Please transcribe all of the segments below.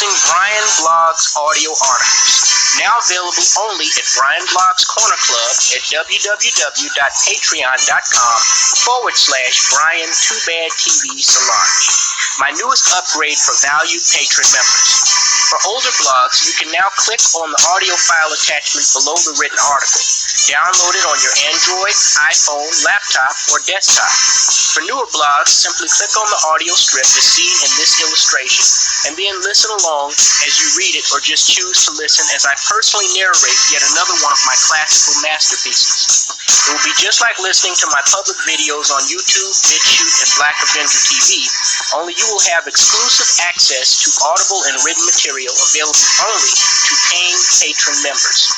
introducing Brian Blog's audio articles, now available only at Brian Blog's Corner Club at www.patreon.com/Brian2BadTV Solange, my newest upgrade for valued patron members. For older blogs, you can now click on the audio file attachment below the written article. Download it on your Android, iPhone, laptop, or desktop. For newer blogs, simply click on the audio strip as seen in this illustration, and then listen along as you read it, or just choose to listen as I personally narrate yet another one of my classical masterpieces. It will be just like listening to my public videos on YouTube, BitChute, and Black Avenger TV, only you will have exclusive access to audible and written material available only to paying patron members.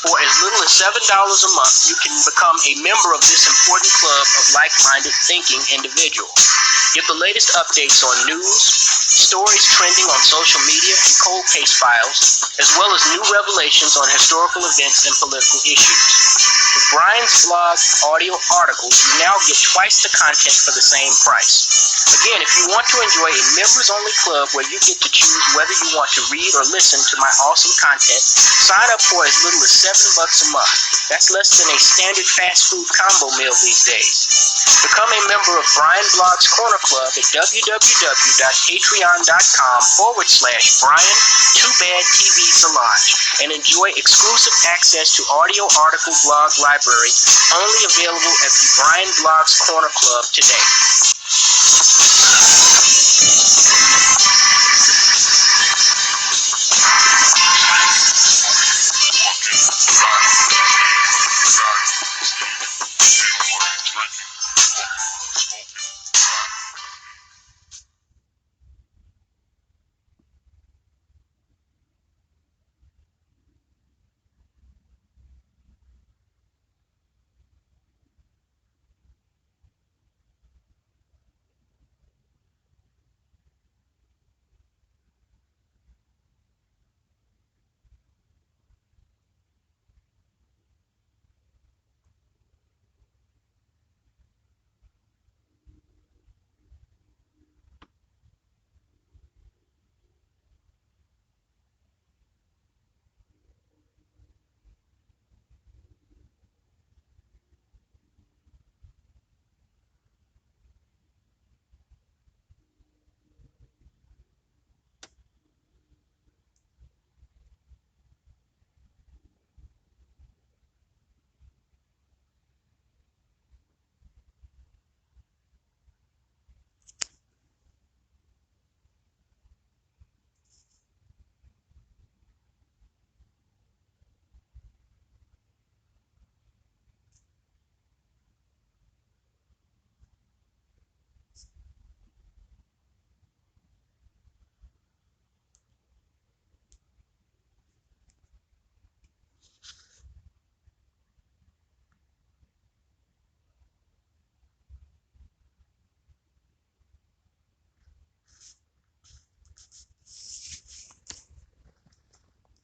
For as little as $7 a month, you can become a member of this important club of like-minded thinking individuals. Get the latest updates on news, stories trending on social media, and cold case files, as well as new revelations on historical events and political issues. With Brian's blog audio articles, you now get twice the content for the same price. Again, if you want to enjoy a members-only club where you get to choose whether you want to read or listen to my awesome content, sign up for as little as $7 a month. That's less than a standard fast food combo meal these days. Become a member of Brian Blog's Corner Club at www.patreon.com/Brian2BadTV Solange and enjoy exclusive access to audio article blog library only available at the Brian Blog's Corner Club today.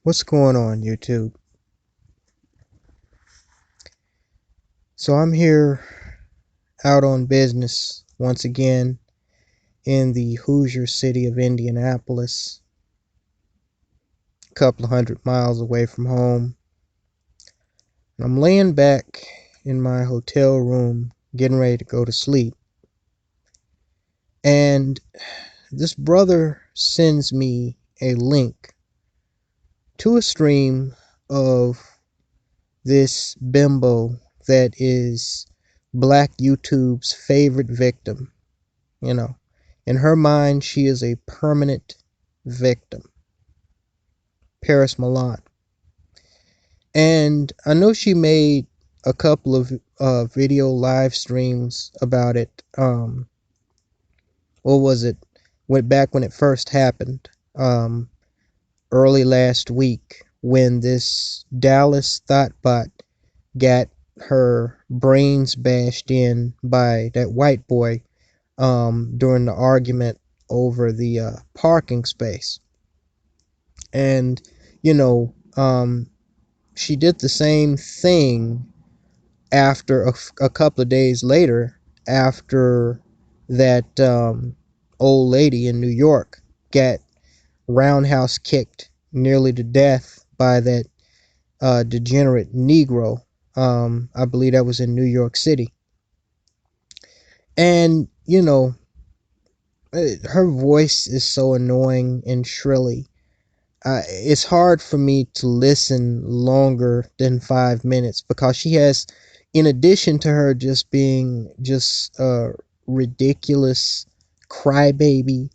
What's going on, YouTube? So I'm here out on business once again in the Hoosier city of Indianapolis, a couple of 100 miles away from home. I'm laying back in my hotel room getting ready to go to sleep, and this brother sends me a link to a stream of this bimbo that is Black YouTube's favorite victim. You know, in her mind, she is a permanent victim. Paris Milan. And I know she made a couple of video live streams about it. What was it? Went back when it first happened. Early last week, when this Dallas Thoughtbot got her brains bashed in by that white boy during the argument over the parking space. And, you know, she did the same thing after a couple of days later, after that old lady in New York got roundhouse kicked nearly to death by that degenerate Negro. I believe that was in New York City. And, her voice is so annoying and shrilly. It's hard for me to listen longer than 5 minutes because she has, in addition to her just being just a ridiculous crybaby,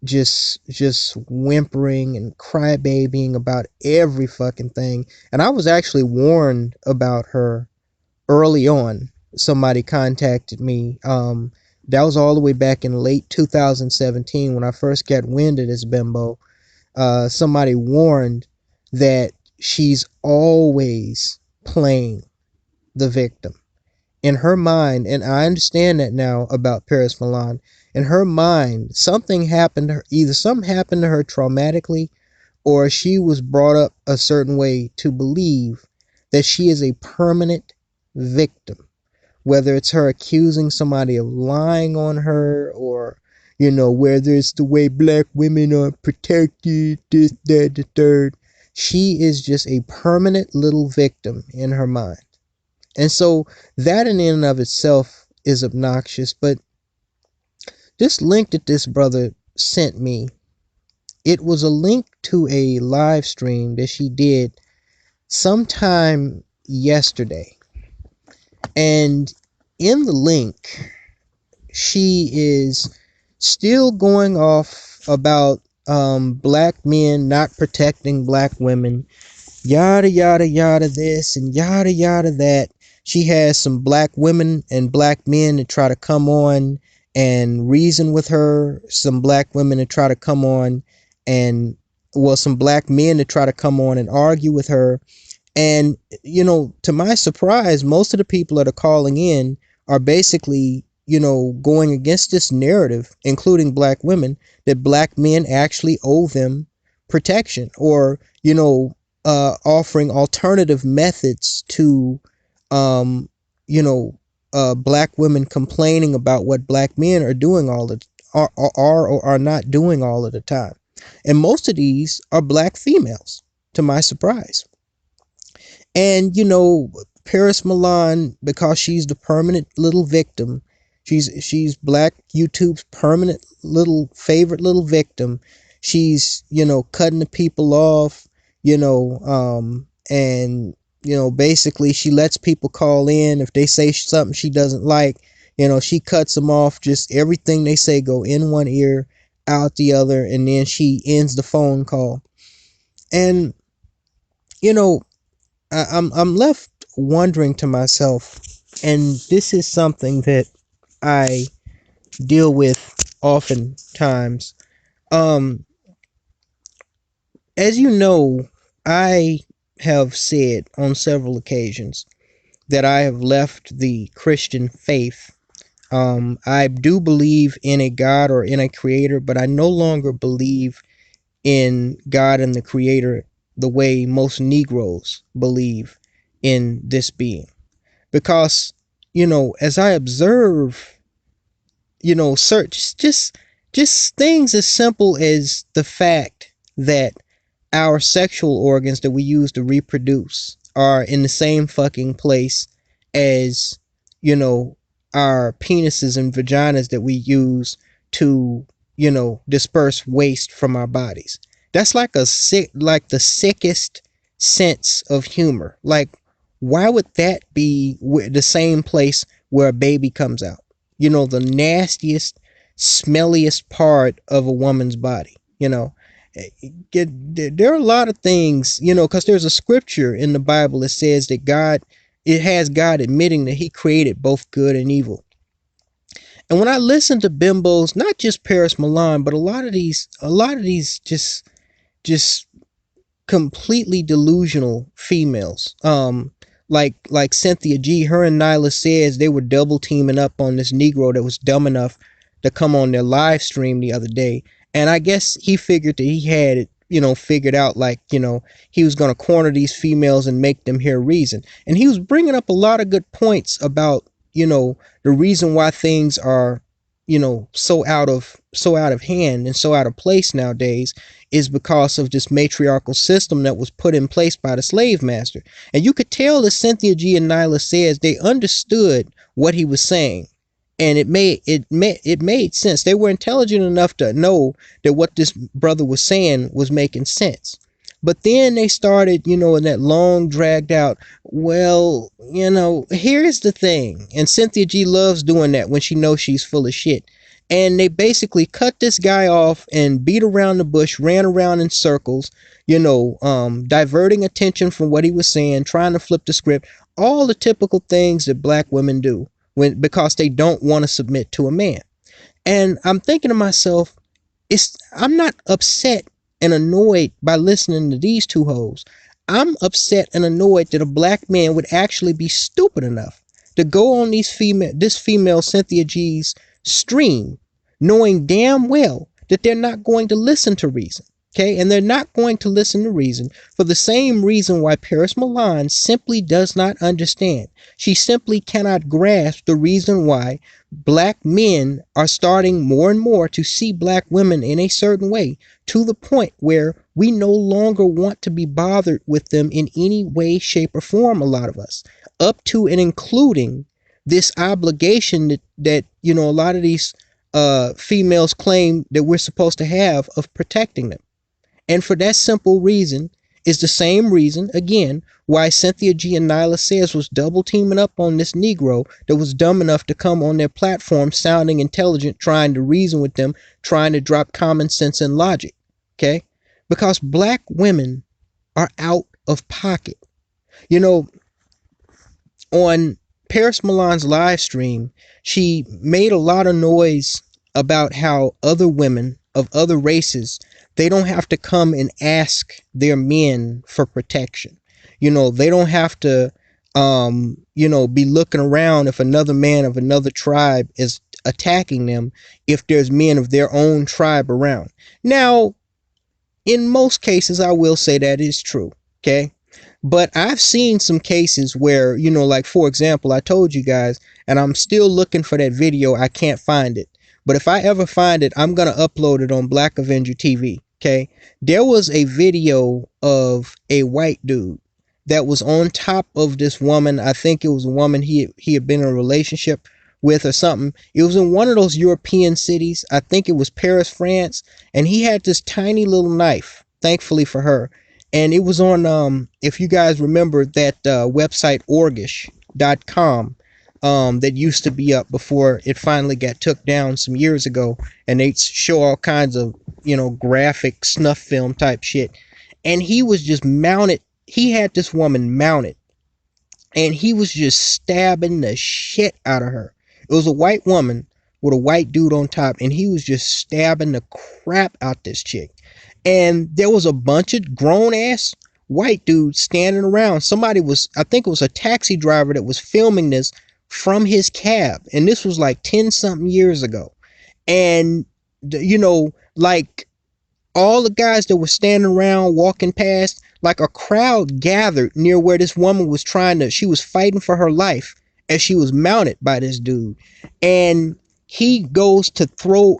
just whimpering and crybabying about every fucking thing. And I was actually warned about her early on. Somebody contacted me. That was all the way back in late 2017 when I first got wind of this bimbo. Somebody warned that she's always playing the victim in her mind, and I understand that now about Paris Milan. In her mind, something happened to her. Either something happened to her traumatically, or she was brought up a certain way to believe that she is a permanent victim. Whether it's her accusing somebody of lying on her, or whether it's the way black women are protected, this, that, the third. She is just a permanent little victim in her mind. And so that in and of itself is obnoxious. But this link that this brother sent me, it was a link to a live stream that she did sometime yesterday. And in the link, she is still going off about black men not protecting black women, yada yada yada this and yada yada that. She has some black women and black men that try to come on and reason with her, some black women that try to come on and some black men that try to come on and argue with her. And, to my surprise, most of the people that are calling in are basically, going against this narrative, including black women, that black men actually owe them protection, or, offering alternative methods to, um, black women complaining about what black men are doing all the are or are not doing all of the time. And most of these are black females, to my surprise. And Paris Milan, because she's the permanent little victim, she's black YouTube's permanent little favorite little victim. She's cutting the people off, and basically she lets people call in if they say something she doesn't like. She cuts them off. Just everything they say go in one ear, out the other, and then she ends the phone call. And I'm left wondering to myself, and this is something that I deal with oftentimes. Um, as you know, I have said on several occasions that I have left the Christian faith. I do believe in a God or in a creator, but I no longer believe in God and the creator the way most Negroes believe in this being. Because, as I observe, search just things as simple as the fact that our sexual organs that we use to reproduce are in the same fucking place as, our penises and vaginas that we use to, disperse waste from our bodies. That's like the sickest sense of humor. Like, why would that be the same place where a baby comes out? The nastiest, smelliest part of a woman's body. There are a lot of things, because there's a scripture in the Bible that says that it has God admitting that he created both good and evil. And when I listen to bimbos, not just Paris Milan, but a lot of these just completely delusional females. Like Cynthia G, her and Nyla says they were double teaming up on this Negro that was dumb enough to come on their live stream the other day. And I guess he figured that he had it, figured out, like, he was going to corner these females and make them hear reason. And he was bringing up a lot of good points about, the reason why things are so out of hand and so out of place nowadays is because of this matriarchal system that was put in place by the slave master. And you could tell that Cynthia G and Nyla says they understood what he was saying, and it made sense. They were intelligent enough to know that what this brother was saying was making sense. But then they started, in that long dragged out, well, here's the thing. And Cynthia G loves doing that when she knows she's full of shit. And they basically cut this guy off and beat around the bush, ran around in circles, diverting attention from what he was saying, trying to flip the script, all the typical things that black women do because they don't want to submit to a man. And I'm thinking to myself, I'm not upset and annoyed by listening to these two hoes. I'm upset and annoyed that a black man would actually be stupid enough to go on this female Cynthia G's stream, knowing damn well that they're not going to listen to reason. Okay, and they're not going to listen to reason for the same reason why Paris Milan simply does not understand. She simply cannot grasp the reason why black men are starting more and more to see black women in a certain way, to the point where we no longer want to be bothered with them in any way, shape, or form, a lot of us, up to and including this obligation that a lot of these females claim that we're supposed to have of protecting them. And for that simple reason is the same reason, again, why Cynthia G and Nyla Sayers was double teaming up on this Negro that was dumb enough to come on their platform sounding intelligent, trying to reason with them, trying to drop common sense and logic. Okay? Because black women are out of pocket. On Paris Milan's live stream, she made a lot of noise about how other women of other races, they don't have to come and ask their men for protection. They don't have to be looking around if another man of another tribe is attacking them if there's men of their own tribe around. Now, in most cases, I will say that is true. Okay. But I've seen some cases where, like, for example, I told you guys, and I'm still looking for that video. I can't find it. But if I ever find it, I'm going to upload it on Black Avenger TV. Okay. There was a video of a white dude that was on top of this woman. I think it was a woman he had been in a relationship with or something. It was in one of those European cities. I think it was Paris, France. And he had this tiny little knife, thankfully for her. And it was on, if you guys remember that website orgish.com that used to be up before it finally got took down some years ago. And they show all kinds of, graphic snuff film type shit. And he was just mounted. He had this woman mounted. And he was just stabbing the shit out of her. It was a white woman with a white dude on top. And he was just stabbing the crap out this chick. And there was a bunch of grown ass white dudes standing around. I think it was a taxi driver that was filming this from his cab. And this was like 10 something years ago. And, like all the guys that were standing around walking past, like a crowd gathered near where this woman was she was fighting for her life as she was mounted by this dude. And she goes to throw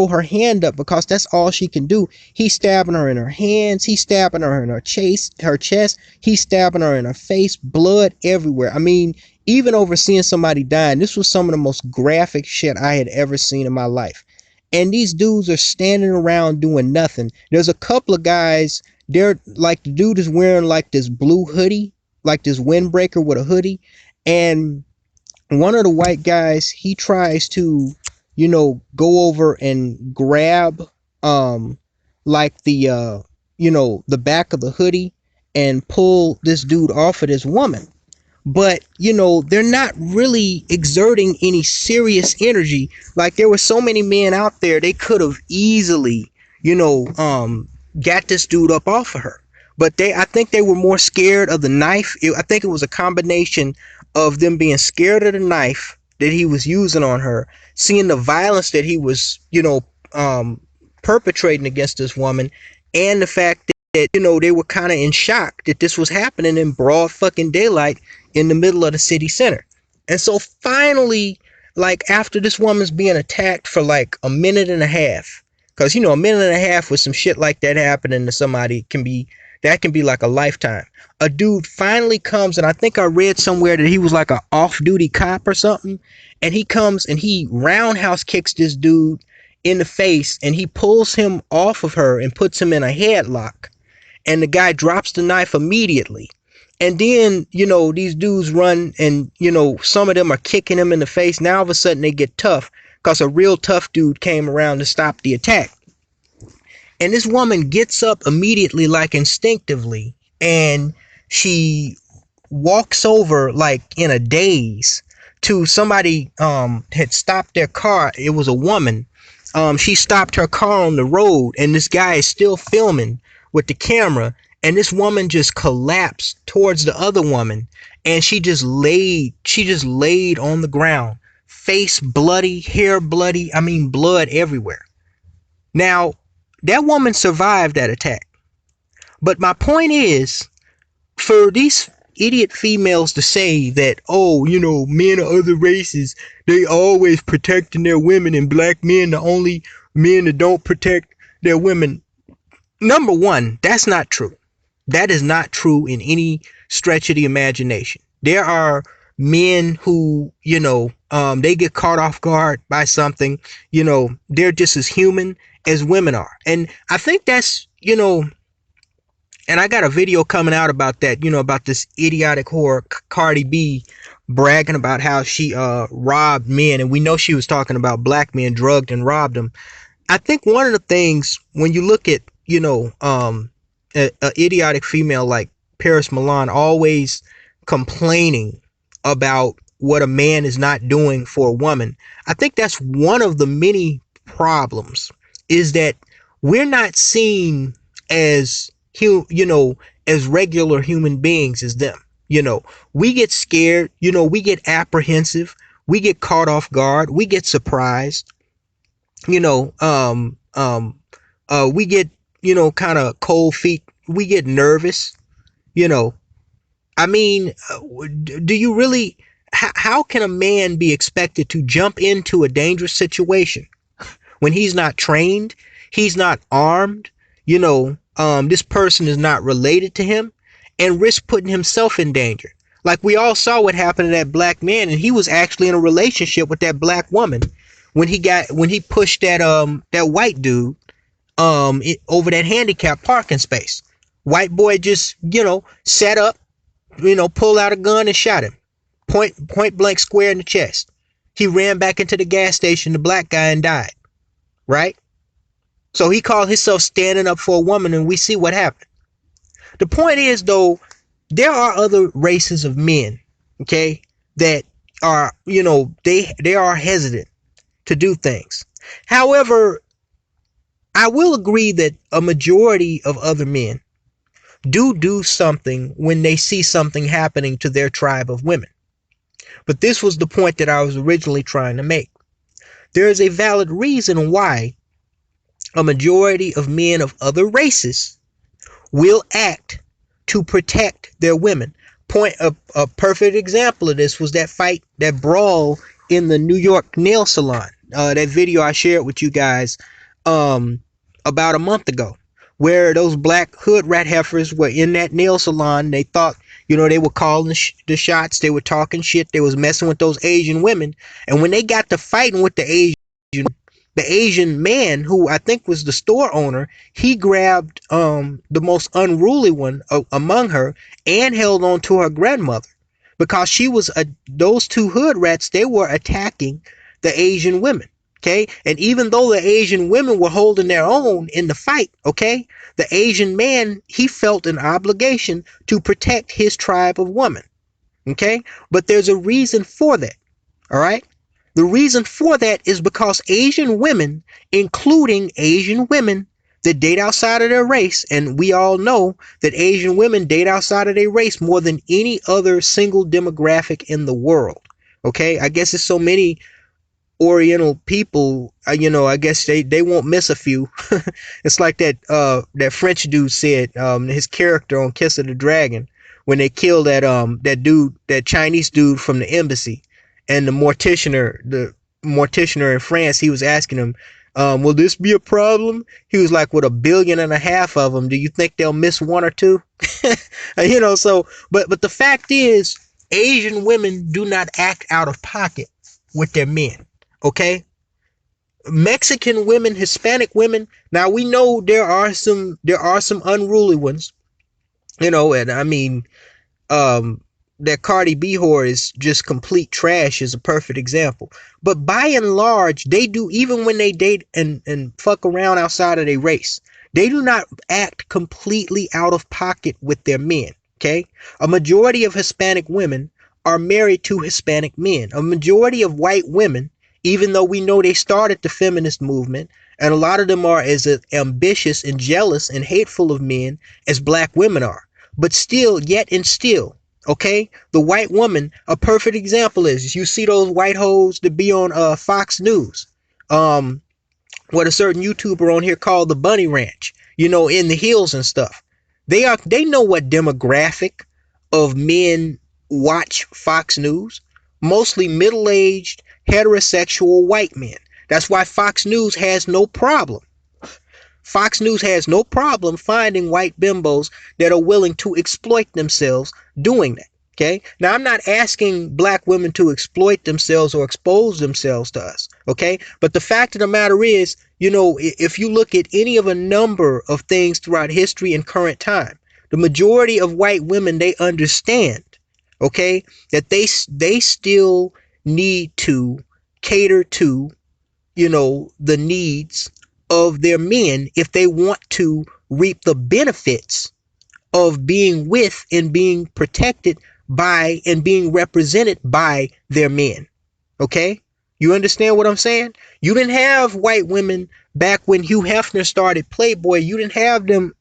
her hand up because that's all she can do. He's stabbing her in her hands. He's stabbing her in her chest. He's stabbing her in her face. Blood everywhere. I mean, even over seeing somebody dying, this was some of the most graphic shit I had ever seen in my life. And these dudes are standing around doing nothing. There's a couple of guys. They're like, the dude is wearing like this blue hoodie, like this windbreaker with a hoodie. And one of the white guys, he tries to, go over and grab, like the back of the hoodie and pull this dude off of this woman. But, they're not really exerting any serious energy. Like, there were so many men out there, they could have easily, got this dude up off of her. But I think they were more scared of the knife. I think it was a combination of them being scared of the knife that he was using on her, seeing the violence that he was, perpetrating against this woman, and the fact that, they were kind of in shock that this was happening in broad fucking daylight in the middle of the city center. And so finally, like after this woman's being attacked for like a minute and a half, because a minute and a half with some shit like that happening to somebody can be like a lifetime. A dude finally comes, and I think I read somewhere that he was like a off-duty cop or something, and he comes and he roundhouse kicks this dude in the face, and he pulls him off of her and puts him in a headlock, and the guy drops the knife immediately. And then, these dudes run, and, some of them are kicking him in the face. Now all of a sudden they get tough because a real tough dude came around to stop the attack. And this woman gets up immediately, like instinctively, and she walks over like in a daze to somebody had stopped their car. It was a woman. She stopped her car on the road, and this guy is still filming with the camera, and this woman just collapsed towards the other woman, and she just laid on the ground, face bloody, hair bloody, I mean blood everywhere. Now, that woman survived that attack. But my point is, for these idiot females to say that, oh, men of other races, they always protecting their women, and black men the only men that don't protect their women. Number one, that's not true. That is not true in any stretch of the imagination. There are men who, they get caught off guard by something. They're just as human as women are. And I think that's, and I got a video coming out about that, about this idiotic whore Cardi B bragging about how she robbed men, and we know she was talking about black men, drugged and robbed them. I think one of the things, when you look at, a idiotic female like Paris Milan always complaining about what a man is not doing for a woman, I think that's one of the many problems, is that we're not seen as as regular human beings as them. We get scared, we get apprehensive, we get caught off guard, we get surprised, we get, kind of cold feet, we get nervous. I mean, do you really, how can a man be expected to jump into a dangerous situation when he's not trained, he's not armed, this person is not related to him, and risk putting himself in danger? Like we all saw what happened to that black man, and he was actually in a relationship with that black woman when he pushed that white dude over that handicapped parking space. White boy just, sat up, pulled out a gun and shot him. Point blank square in the chest. He ran back into the gas station, the black guy, and died. Right? So he called himself standing up for a woman, and we see what happened. The point is, though, there are other races of men, okay, that are, they are hesitant to do things. However, I will agree that a majority of other men do something when they see something happening to their tribe of women. But this was the point that I was originally trying to make. There is a valid reason why a majority of men of other races will act to protect their women. A perfect example of this was that fight, that brawl in the New York nail salon. That video I shared with you guys about a month ago, where those black hood rat heifers were in that nail salon. They thought, they were calling the shots. They were talking shit. They was messing with those Asian women. And when they got to fighting with the Asian man, who I think was the store owner, he grabbed the most unruly one among her and held on to her grandmother, because she was those two hood rats. They were attacking the Asian women. Okay, and even though the Asian women were holding their own in the fight, okay, the Asian man, he felt an obligation to protect his tribe of women. Okay, but there's a reason for that. All right. The reason for that is because Asian women, including Asian women that date outside of their race, and we all know that Asian women date outside of their race more than any other single demographic in the world. Okay, I guess it's so many Oriental people, I guess they won't miss a few. It's like that French dude said, his character on Kiss of the Dragon, when they killed that dude, that Chinese dude from the embassy, And the morticianer in France, he was asking him, will this be a problem? He was like, with 1.5 billion of them, do you think they'll miss one or two? So, but the fact is, Asian women do not act out of pocket with their men. Okay? Mexican women, Hispanic women, now we know there are some unruly ones, and I mean, um that Cardi B whore is just complete trash is a perfect example. But by and large, they do, even when they date and fuck around outside of their race, they do not act completely out of pocket with their men. Okay? A majority of Hispanic women are married to Hispanic men. A majority of white women, even though we know they started the feminist movement, and a lot of them are as ambitious and jealous and hateful of men as black women are. But still, yet and still, okay, the white woman, a perfect example is, you see those white hoes that be on Fox News, um, what a certain YouTuber on here called the Bunny Ranch, in the hills and stuff. They know what demographic of men watch Fox News. Mostly middle-aged, heterosexual white men. That's why Fox News has no problem finding white bimbos that are willing to exploit themselves doing that. Okay. Now, I'm not asking black women to exploit themselves or expose themselves to us. Okay. But the fact of the matter is, if you look at any of a number of things throughout history and current time, the majority of white women, they understand, okay, that they still need to cater to, the needs of their men if they want to reap the benefits of being with and being protected by and being represented by their men. Okay? You understand what I'm saying? You didn't have white women back when Hugh Hefner started Playboy. You didn't have them,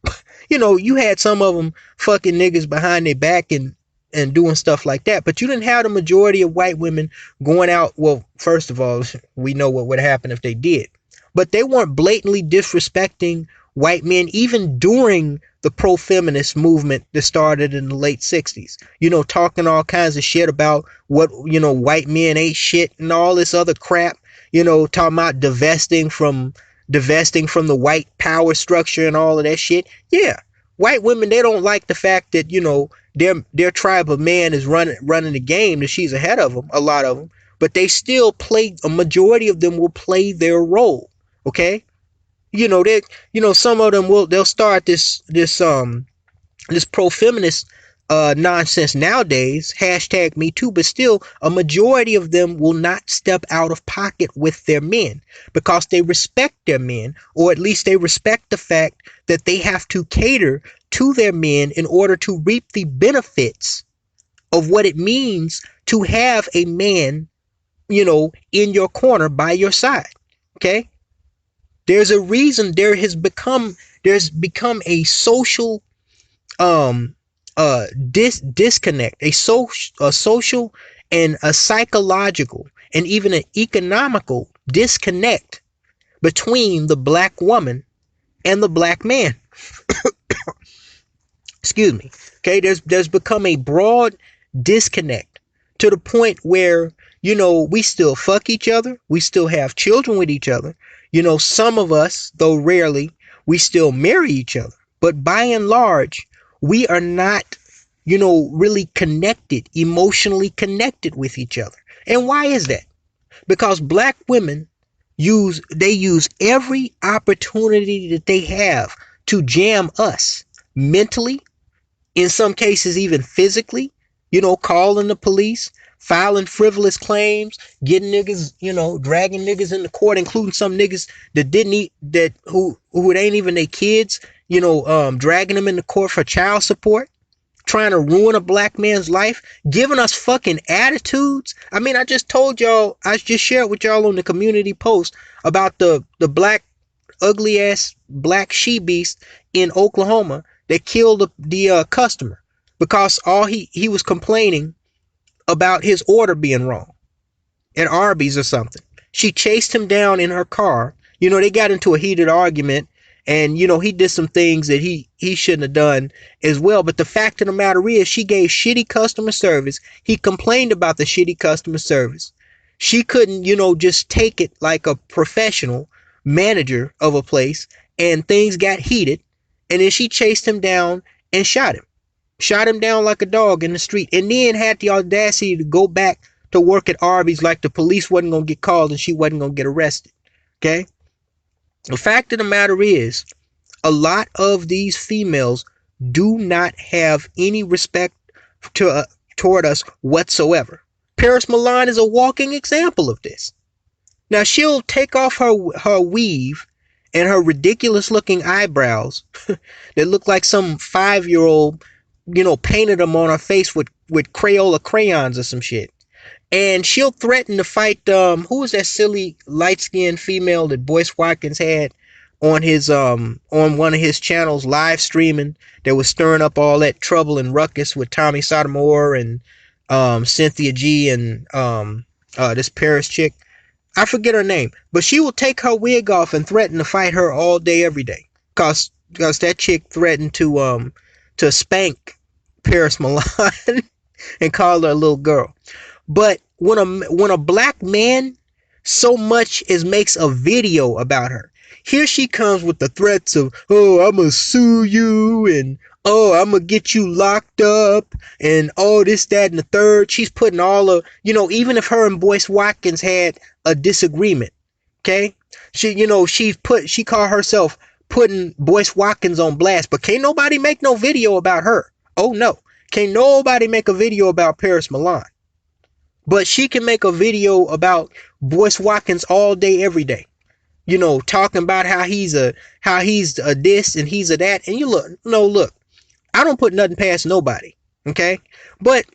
you had some of them fucking niggas behind their back and doing stuff like that. But you didn't have the majority of white women going out. Well, first of all, we know what would happen if they did. But they weren't blatantly disrespecting white men even during the pro-feminist movement that started in the late 60s. Talking all kinds of shit about what, white men ain't shit and all this other crap. Talking about divesting from the white power structure and all of that shit. Yeah. White women, they don't like the fact that, their tribe of man is running the game, that she's ahead of them, a lot of them. But they still a majority of them will play their role. Okay? Some of them they'll start this pro-feminist nonsense nowadays, hashtag me too, but still a majority of them will not step out of pocket with their men because they respect their men, or at least they respect the fact that they have to cater to their men in order to reap the benefits of what it means to have a man, in your corner by your side. Okay? There's a reason there's become a social disconnect, a social and a psychological and even an economical disconnect between the black woman and the black man. Excuse me. Okay, there's become a broad disconnect to the point where, we still fuck each other, we still have children with each other. Some of us, though rarely, we still marry each other. But by and large, we are not, really connected, emotionally connected with each other. And why is that? Because black women use every opportunity that they have to jam us mentally, in some cases even physically, calling the police, filing frivolous claims, getting niggas, dragging niggas into court, including some niggas that didn't eat, who it ain't even their kids, dragging them into court for child support, trying to ruin a black man's life, giving us fucking attitudes. I mean, I just shared with y'all on the community post about the black, ugly ass black she beast in Oklahoma that killed the customer because all he was complaining about his order being wrong at Arby's or something. She chased him down in her car. They got into a heated argument, And he did some things that he shouldn't have done as well. But the fact of the matter is, she gave shitty customer service. He complained about the shitty customer service. She couldn't, just take it like a professional manager of a place, and things got heated. And then she chased him down and shot him down like a dog in the street, and then had the audacity to go back to work at Arby's like the police wasn't going to get called and she wasn't going to get arrested. Okay? The fact of the matter is, a lot of these females do not have any respect toward us whatsoever. Paris Milan is a walking example of this. Now, she'll take off her weave and her ridiculous looking eyebrows that look like some 5-year-old, painted them on her face with Crayola crayons or some shit. And she'll threaten to fight, who was that silly light-skinned female that Boyce Watkins had on his, on one of his channels live streaming, that was stirring up all that trouble and ruckus with Tommy Sotomayor and, Cynthia G and, this Paris chick. I forget her name, but she will take her wig off and threaten to fight her all day, every day. Cause that chick threatened to spank Paris Milan and call her a little girl. But when a black man so much as makes a video about her, here she comes with the threats of, oh, I'm gonna sue you, and oh, I'm gonna get you locked up, and oh, this, that, and the third. She's putting all of, even if her and Boyce Watkins had a disagreement, okay? She called herself putting Boyce Watkins on blast, but can't nobody make no video about her. Oh no, can't nobody make a video about Paris Milan. But she can make a video about Boyce Watkins all day, every day. Talking about how he's a this and he's a that. And look, I don't put nothing past nobody. Okay. But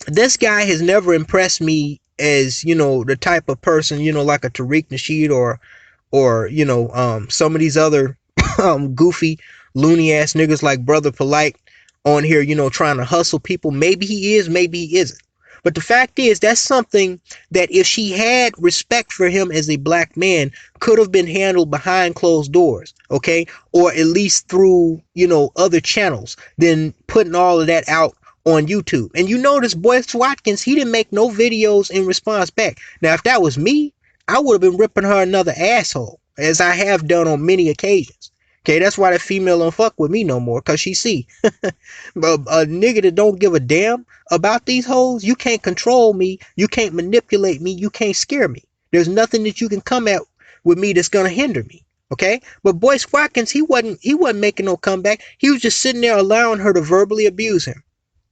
this guy has never impressed me as, the type of person, like a Tariq Nasheed or some of these other goofy, loony ass niggas like Brother Polite on here, trying to hustle people. Maybe he is, maybe he isn't. But the fact is, that's something that if she had respect for him as a black man, could have been handled behind closed doors, okay? Or at least through, other channels than putting all of that out on YouTube. And this Boyce Watkins, he didn't make no videos in response back. Now, if that was me, I would have been ripping her another asshole, as I have done on many occasions. Okay, that's why that female don't fuck with me no more, cause she see a nigga that don't give a damn about these hoes. You can't control me, you can't manipulate me, you can't scare me. There's nothing that you can come at with me that's gonna hinder me. Okay, but Boyce Watkins, he wasn't making no comeback. He was just sitting there allowing her to verbally abuse him,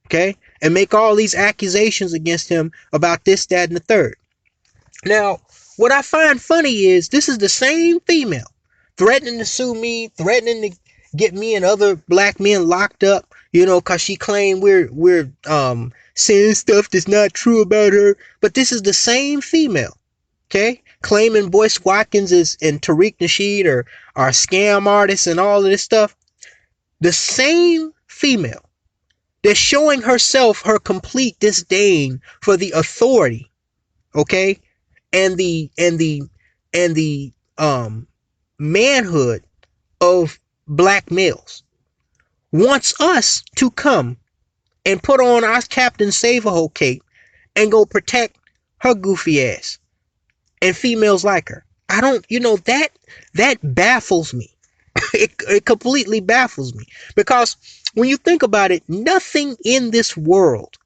okay, and make all these accusations against him about this, that, and the third. Now, what I find funny is this is the same female threatening to sue me, threatening to get me and other black men locked up, cause she claimed we're saying stuff that's not true about her. But this is the same female, okay, claiming Boyce Watkins and Tariq Nasheed are scam artists and all of this stuff. The same female that's showing herself her complete disdain for the authority, okay, and the manhood of black males, wants us to come and put on our Captain Save-A-Ho cape and go protect her goofy ass and females like her. I don't, that baffles me. It completely baffles me, because when you think about it, nothing in this world,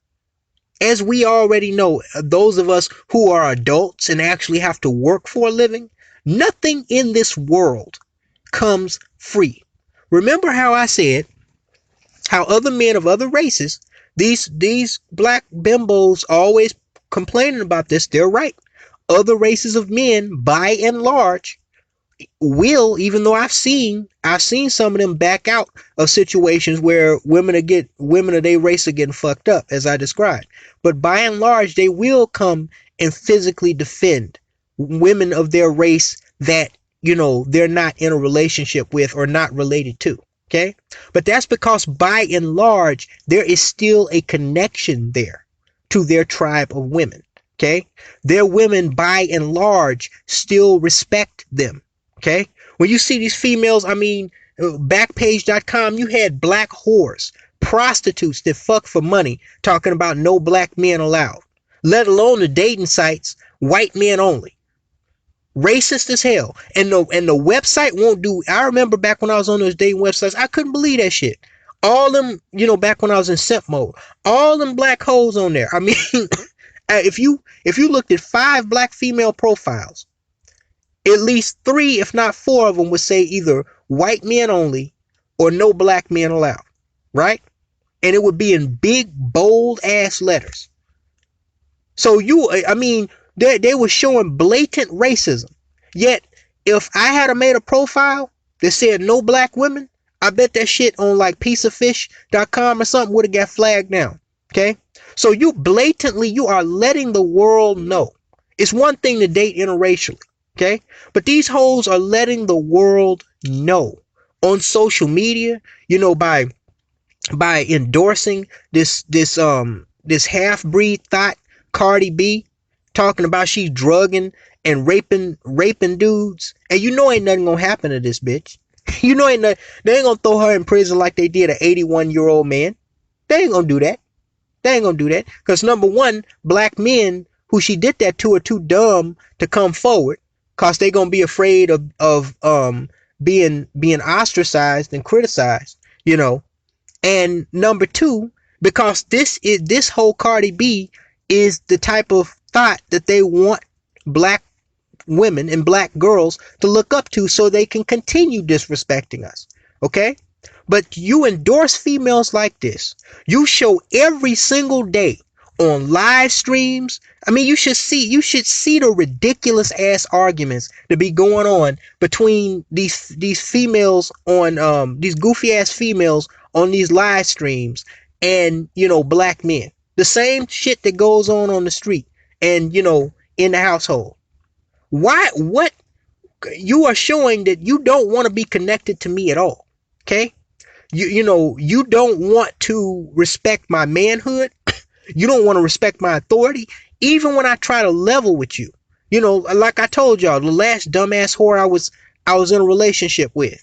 as we already know, those of us who are adults and actually have to work for a living, nothing in this world comes free. Remember how I said how other men of other races, these black bimbos always complaining about this. They're right. Other races of men, by and large, will, even though I've seen some of them back out of situations where women of their race are getting fucked up, as I described. But by and large, they will come and physically defend women of their race that, they're not in a relationship with or not related to. Okay. But that's because by and large, there is still a connection there to their tribe of women. Okay. Their women, by and large, still respect them. Okay. When you see these females, Backpage.com, you had black whores, prostitutes that fuck for money talking about no black men allowed. Let alone the dating sites, white men only. Racist as hell. And the website won't do. I remember back when I was on those dating websites, I couldn't believe that shit. All them, back when I was in simp mode, all them black hoes on there. I mean, if you looked at 5 black female profiles, at least 3, if not 4 of them would say either white men only or no black men allowed, right? And it would be in big, bold ass letters. So they were showing blatant racism. Yet, if I had made a profile that said no black women, I bet that shit on like pieceoffish.com or something would have got flagged down. Okay? So you are letting the world know. It's one thing to date interracially. Okay? But these hoes are letting the world know on social media, by endorsing this half-breed thought, Cardi B, talking about she's drugging and raping dudes. And ain't nothing gonna happen to this bitch. They ain't gonna throw her in prison like they did an 81-year-old man. They ain't gonna do that. Because number one, black men who she did that to are too dumb to come forward, cause they gonna be afraid of being ostracized and criticized, And number two, because this whole Cardi B is the type of thought that they want black women and black girls to look up to so they can continue disrespecting us. Okay? But you endorse females like this. You show every single day on live streams. You should see the ridiculous ass arguments that be going on between these females on these goofy ass females on these live streams and black men. The same shit that goes on the street and in the household. What you are showing that you don't want to be connected to me at all. Okay? You don't want to respect my manhood. You don't want to respect my authority, even when I try to level with you. Like I told y'all, the last dumbass whore I was in a relationship with.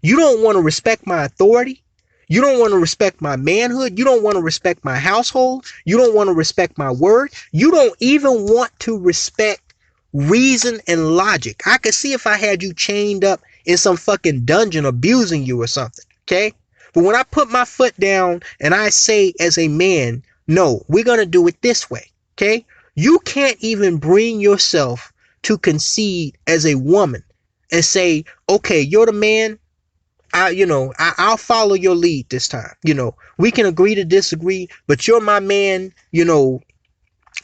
You don't want to respect my authority. You don't want to respect my manhood. You don't want to respect my household. You don't want to respect my word. You don't even want to respect reason and logic. I could see if I had you chained up in some fucking dungeon abusing you or something. Okay? But when I put my foot down and I say as a man, no, we're going to do it this way. Okay? You can't even bring yourself to concede as a woman and say, okay, you're the man. I'll follow your lead this time. We can agree to disagree, but you're my man. You're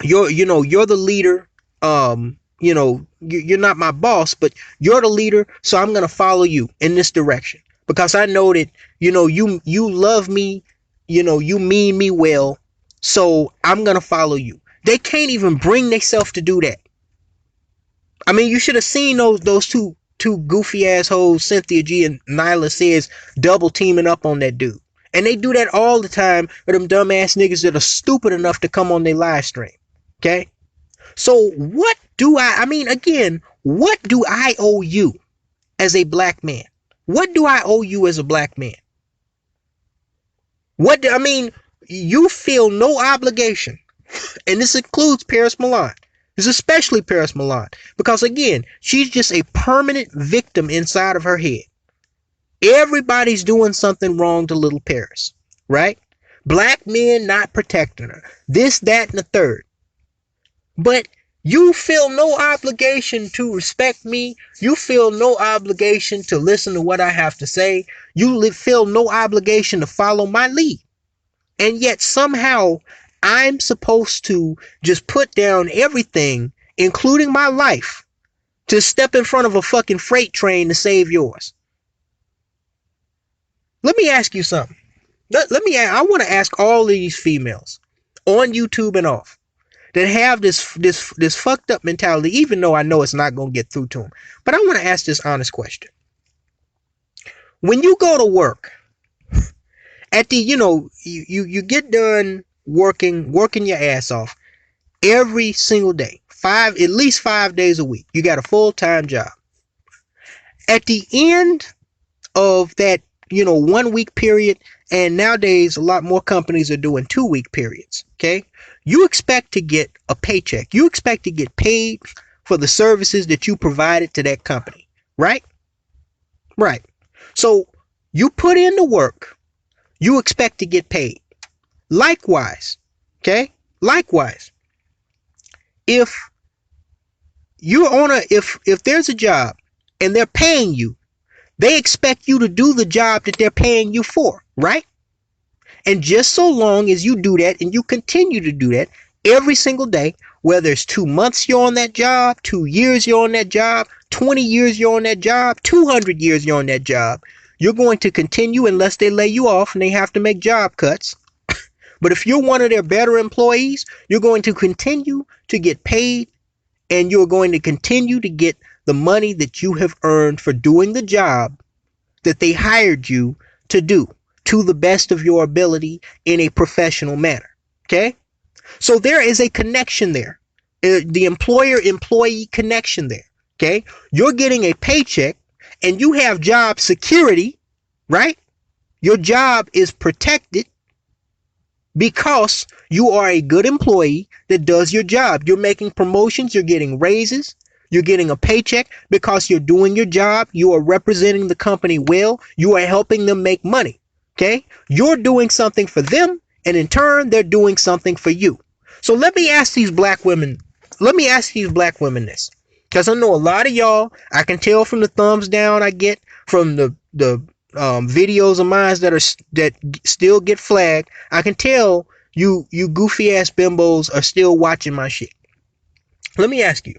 the leader. You're not my boss, but you're the leader. So I'm going to follow you in this direction because I know that, you love me, you mean me well. So I'm going to follow you. They can't even bring themselves to do that. You should have seen those two goofy assholes, Cynthia G and Nyla Says, double teaming up on that dude. And they do that all the time with them dumbass niggas that are stupid enough to come on their live stream. Okay? So what do what do I owe you as a black man? What do I owe you as a black man? You feel no obligation. And this includes Paris Milan. It's especially Paris Milan. Because again, she's just a permanent victim inside of her head. Everybody's doing something wrong to little Paris. Right? Black men not protecting her. This, that, and the third. But you feel no obligation to respect me. You feel no obligation to listen to what I have to say. You feel no obligation to follow my lead. And yet somehow I'm supposed to just put down everything, including my life, to step in front of a fucking freight train to save yours. Let me ask you something. I want to ask all of these females on YouTube and off that have this fucked up mentality, even though I know it's not going to get through to them. But I want to ask this honest question. When you go to work, at the, you get done working your ass off every single day, at least 5 days a week. You got a full-time job. At the end of that, 1 week period, and nowadays a lot more companies are doing 2 week periods. Okay, you expect to get a paycheck. You expect to get paid for the services that you provided to that company, right? Right. So you put in the work, you expect to get paid. Likewise, okay? Likewise, if you're on a if there's a job and they're paying you, they expect you to do the job that they're paying you for, right? And just so long as you do that and you continue to do that every single day, whether it's 2 months you're on that job, 2 years you're on that job, 20 years you're on that job, 200 years you're on that job, you're going to continue unless they lay you off and they have to make job cuts. But if you're one of their better employees, you're going to continue to get paid, and you're going to continue to get the money that you have earned for doing the job that they hired you to do to the best of your ability in a professional manner. Okay? So there is a connection there. The employer-employee connection there. Okay? You're getting a paycheck and you have job security, right? Your job is protected because you are a good employee that does your job. You're making promotions, you're getting raises, you're getting a paycheck because you're doing your job. You are representing the company well. You are helping them make money. Okay? You're doing something for them, and in turn, they're doing something for you. So let me ask these black women this. Because I know a lot of y'all, I can tell from the thumbs down I get from the videos of mine that still get flagged. I can tell you goofy ass bimbos are still watching my shit. Let me ask you,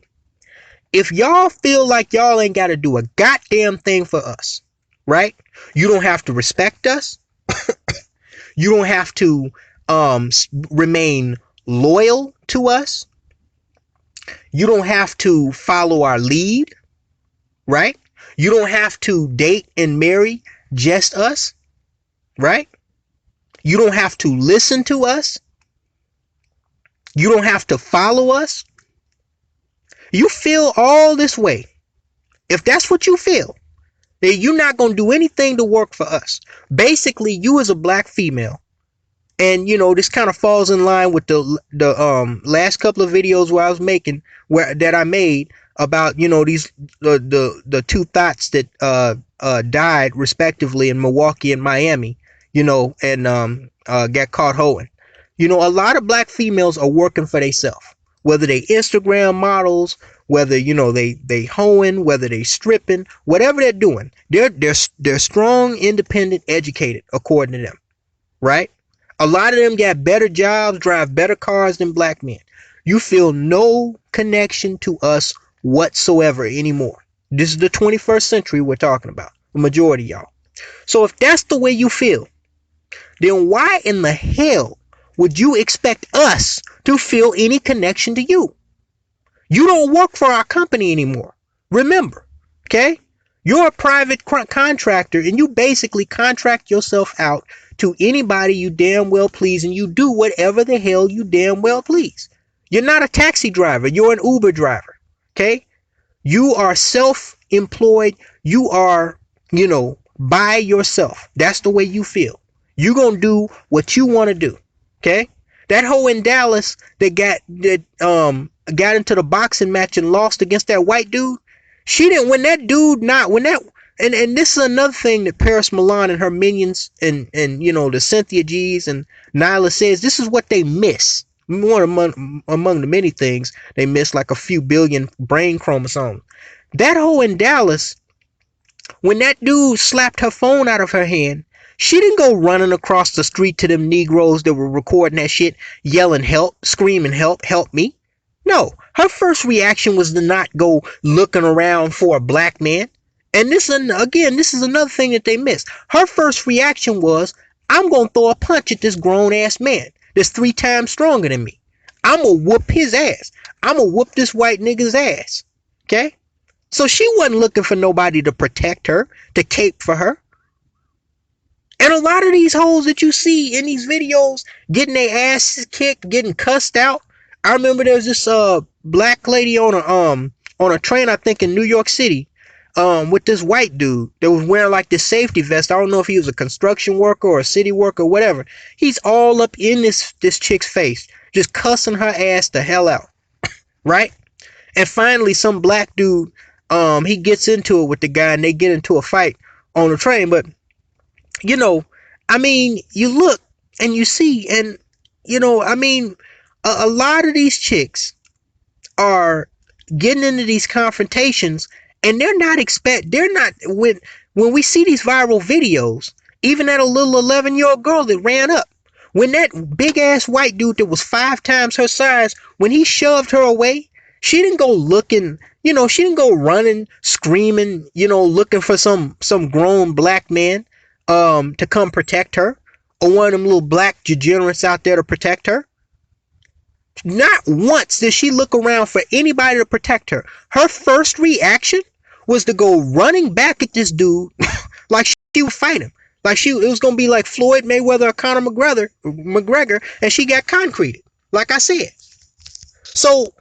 if y'all feel like y'all ain't got to do a goddamn thing for us, right? You don't have to respect us. You don't have to remain loyal to us. You don't have to follow our lead, right? You don't have to date and marry just us, right? You don't have to listen to us. You don't have to follow us. You feel all this way. If that's what you feel, then you're not going to do anything to work for us. Basically, you as a black female, and this kind of falls in line with the last couple of videos where I was making that I made about these the two thoughts that died respectively in Milwaukee and Miami, and got caught hoeing. A lot of black females are working for themselves, whether they Instagram models, whether they hoeing, whether they stripping, whatever they're doing. They're strong, independent, educated, according to them, right? A lot of them got better jobs, drive better cars than black men. You feel no connection to us whatsoever anymore. This is the 21st century we're talking about, the majority of y'all. So if that's the way you feel, then why in the hell would you expect us to feel any connection to you? You don't work for our company anymore. Remember, okay? You're a private contractor, and you basically contract yourself out to anybody you damn well please, and you do whatever the hell you damn well please. You're not a taxi driver. You're an Uber driver, okay? You are self-employed. You are, by yourself. That's the way you feel. You're going to do what you want to do, okay? That hoe in Dallas that got into the boxing match and lost against that white dude, she didn't, and this is another thing that Paris Milan and her minions and the Cynthia G's and Nyla says, this is what they miss. Among the many things they miss, like a few billion brain chromosomes. That hoe in Dallas, when that dude slapped her phone out of her hand, she didn't go running across the street to them Negroes that were recording that shit, yelling help, screaming help me. No, her first reaction was to not go looking around for a black man. And this is another thing that they missed. Her first reaction was, I'm going to throw a punch at this grown ass man that's 3 times stronger than me. I'm going to whoop his ass. I'm going to whoop this white nigga's ass. Okay? So she wasn't looking for nobody to protect her, to cape for her. And a lot of these hoes that you see in these videos getting their asses kicked, getting cussed out. I remember there was this black lady on a train, I think in New York City. with this white dude that was wearing like this safety vest. I don't know if he was a construction worker or a city worker or whatever. He's all up in this chick's face, just cussing her ass the hell out, right? And finally, some black dude, he gets into it with the guy, and they get into a fight on the train. But you know, I mean, you look and you see, and you know, I mean, a lot of these chicks are getting into these confrontations, and they're not when we see these viral videos, even that a little 11-year-old girl that ran up, when that big ass white dude that was 5 times her size, when he shoved her away, she didn't go looking, you know, she didn't go running, screaming, you know, looking for some grown black man to come protect her, or one of them little black degenerates out there to protect her. Not once did she look around for anybody to protect her. Her first reaction was to go running back at this dude like she would fight him. Like it was going to be like Floyd Mayweather or Conor McGregor, and she got concreted, like I said. So,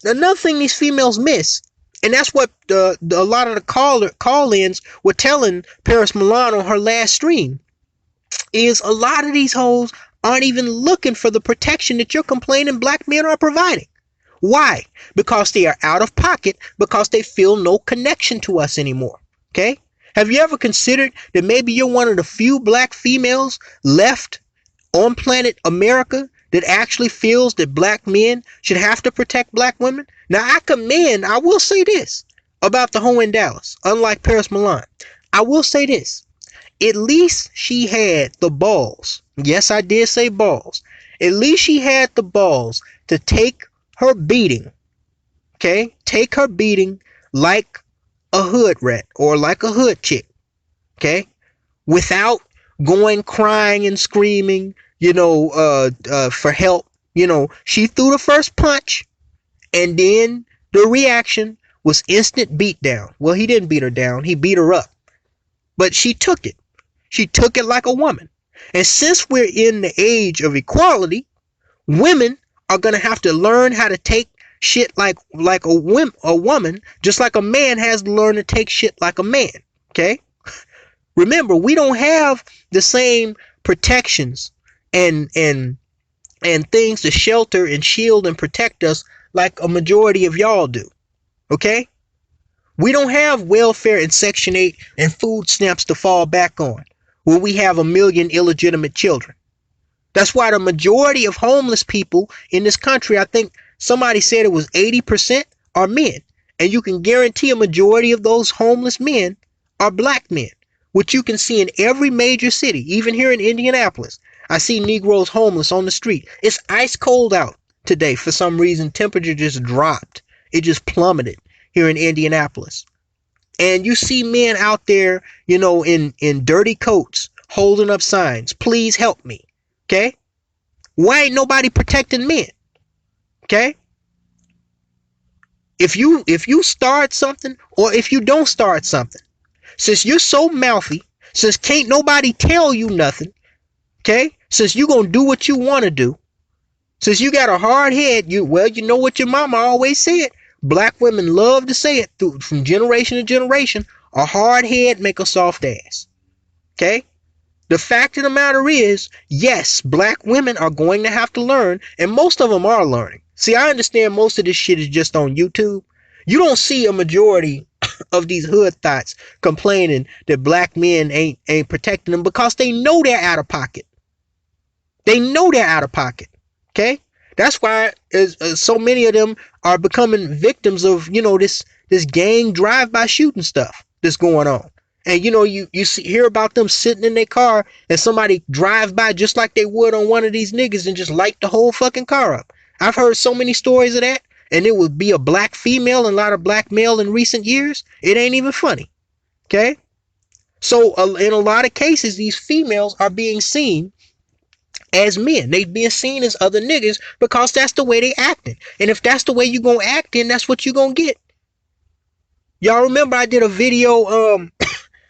another thing these females miss, and that's what a lot of the call-ins were telling Paris Milan on her last stream, is a lot of these hoes aren't even looking for the protection that you're complaining black men are providing. Why? Because they are out of pocket, because they feel no connection to us anymore. Okay? Have you ever considered that maybe you're one of the few black females left on planet America that actually feels that black men should have to protect black women? Now, I will say this about the hoe in Dallas, unlike Paris Milan. I will say this. At least she had the balls. Yes, I did say balls. At least she had the balls to take her beating. Okay? Take her beating like a hood rat or like a hood chick. Okay? Without going crying and screaming, you know, for help. You know, she threw the first punch, and then the reaction was instant beatdown. Well, he didn't beat her down. He beat her up. But she took it. She took it like a woman. And since we're in the age of equality, women are going to have to learn how to take shit like a woman, just like a man has to learn to take shit like a man. Okay? Remember, we don't have the same protections and things to shelter and shield and protect us like a majority of y'all do. Okay? We don't have welfare and Section 8 and food stamps to fall back on when we have 1 million illegitimate children. That's why the majority of homeless people in this country, I think somebody said it was 80%, are men. And you can guarantee a majority of those homeless men are black men, which you can see in every major city, even here in Indianapolis. I see Negroes homeless on the street. It's ice cold out today. For some reason, temperature just dropped. It just plummeted here in Indianapolis. And you see men out there, you know, in dirty coats, holding up signs, please help me. Okay? Why ain't nobody protecting men? Okay? If you start something, or if you don't start something, since you're so mouthy, since can't nobody tell you nothing, okay? Since you gonna do what you want to do, since you got a hard head, you know what your mama always said. Black women love to say it from generation to generation. A hard head make a soft ass. Okay? The fact of the matter is, yes, black women are going to have to learn, and most of them are learning. See, I understand most of this shit is just on YouTube. You don't see a majority of these hood thoughts complaining that black men ain't protecting them, because they know they're out of pocket. They know they're out of pocket. Okay? That's why so many of them are becoming victims of, you know, this gang drive-by shooting stuff that's going on. And, you know, you hear about them sitting in their car and somebody drive by just like they would on one of these niggas and just light the whole fucking car up. I've heard so many stories of that, and it would be a black female and a lot of black male in recent years. It ain't even funny. Okay? So in a lot of cases, these females are being seen as men. They being seen as other niggas because that's the way they acting. And if that's the way you gonna act, then that's what you gonna get. Y'all remember I did a video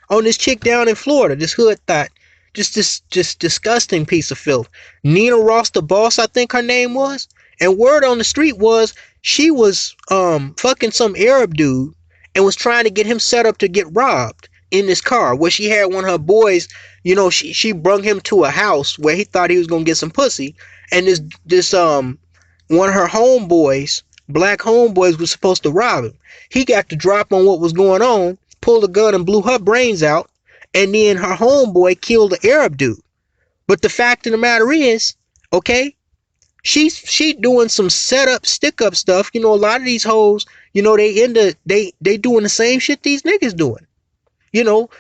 on this chick down in Florida, this hood thought, just disgusting piece of filth. Nina Ross the Boss, I think her name was. And word on the street was she was fucking some Arab dude, and was trying to get him set up to get robbed in this car where she had one of her boys. She brung him to a house where he thought he was gonna get some pussy, and this one of her homeboys, black homeboys, was supposed to rob him. He got the drop on what was going on, pulled a gun and blew her brains out, and then her homeboy killed the Arab dude. But the fact of the matter is, okay, she doing some setup, stick up stuff. A lot of these hoes, they doing the same shit these niggas doing.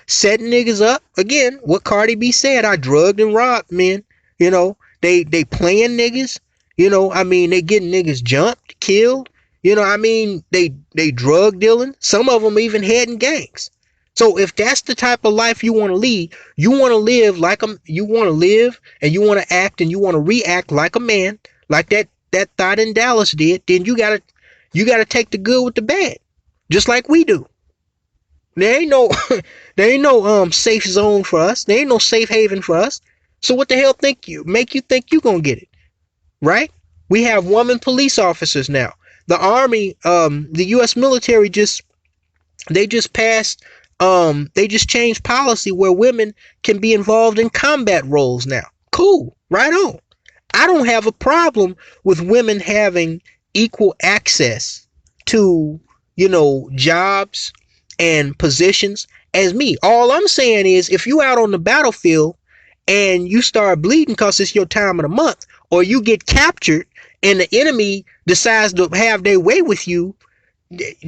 Setting niggas up. Again, what Cardi B said, I drugged and robbed men. They playing niggas. They getting niggas jumped, killed. They drug dealing. Some of them even heading gangs. So if that's the type of life you want to lead, you want to live like you want to live, and you want to act and you want to react like a man, like that thought in Dallas did, then you gotta take the good with the bad, just like we do. There ain't no there ain't no safe zone for us. There ain't no safe haven for us. So what the hell make you think you gonna get it, right? We have woman police officers now. The Army, the U.S. military just passed. They just changed policy where women can be involved in combat roles now. Cool, right on. I don't have a problem with women having equal access to, jobs and positions as me. All I'm saying is, if you out on the battlefield and you start bleeding because it's your time of the month, or you get captured and the enemy decides to have their way with you,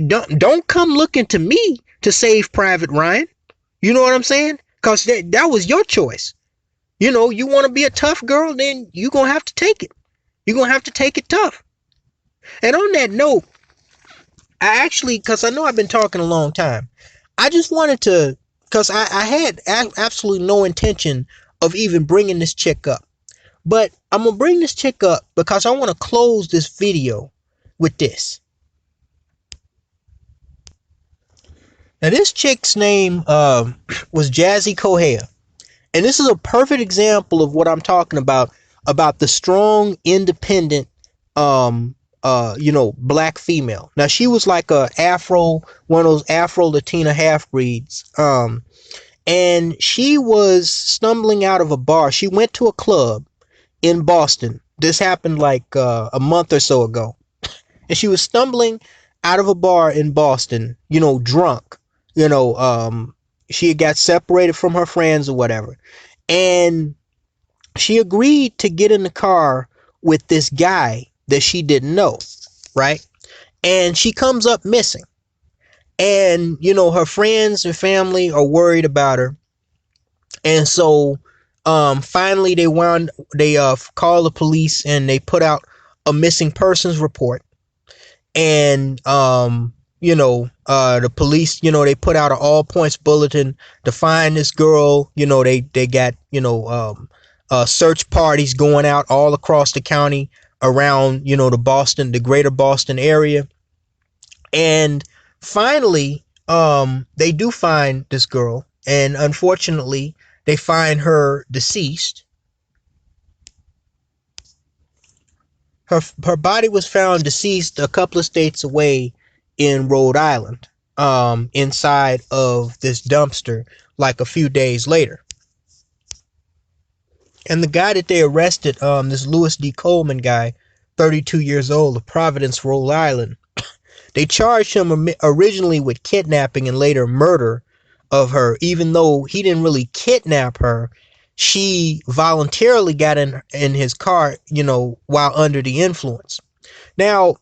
don't come looking to me to save Private Ryan. You know what I'm saying? Because that was your choice. You want to be a tough girl, then you're going to have to take it. You're going to have to take it tough. And on that note, because I know I've been talking a long time, I just wanted to, because I had absolutely no intention of even bringing this chick up. But I'm going to bring this chick up because I want to close this video with this. Now, this chick's name was Jazzy Kohea. And this is a perfect example of what I'm talking about the strong, independent, black female. Now, she was like one of those Afro-Latina half-breeds. And she was stumbling out of a bar. She went to a club in Boston. This happened like a month or so ago. And she was stumbling out of a bar in Boston, drunk. She had got separated from her friends or whatever. And she agreed to get in the car with this guy that she didn't know, right? And she comes up missing. And, her friends and family are worried about her. And so finally they call the police and they put out a missing persons report. And the police, they put out an all points bulletin to find this girl. They got, search parties going out all across the county around, the greater Boston area. And finally, they do find this girl, and unfortunately they find her deceased. Her body was found deceased a couple of states away in Rhode Island, inside of this dumpster, like a few days later. And the guy that they arrested, this Louis D. Coleman guy, 32 years old, of Providence, Rhode Island, they charged him originally with kidnapping and later murder of her, even though he didn't really kidnap her. She voluntarily got in his car, while under the influence. Now,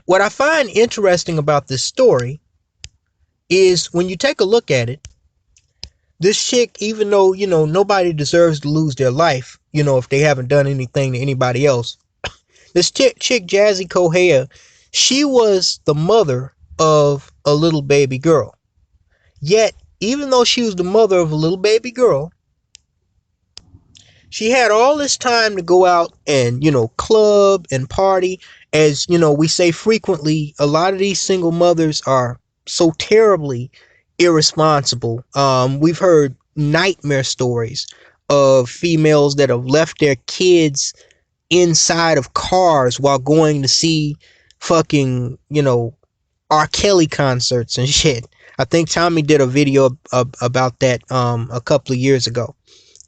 what I find interesting about this story is when you take a look at it, this chick, even though, nobody deserves to lose their life, if they haven't done anything to anybody else. This chick, Jazzy Kohea, she was the mother of a little baby girl. Yet, even though she was the mother of a little baby girl, she had all this time to go out and, club and party. As, we say frequently, a lot of these single mothers are so terribly irresponsible. We've heard nightmare stories of females that have left their kids inside of cars while going to see fucking, R. Kelly concerts and shit. I think Tommy did a video about that a couple of years ago,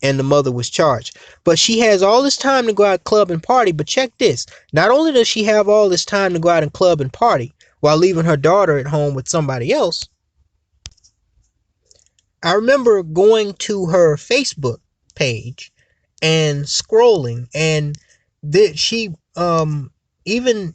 and the mother was charged. But she has all this time to go out club and party. But check this: not only does she have all this time to go out and club and party while leaving her daughter at home with somebody else, I remember going to her Facebook page and scrolling, and that she even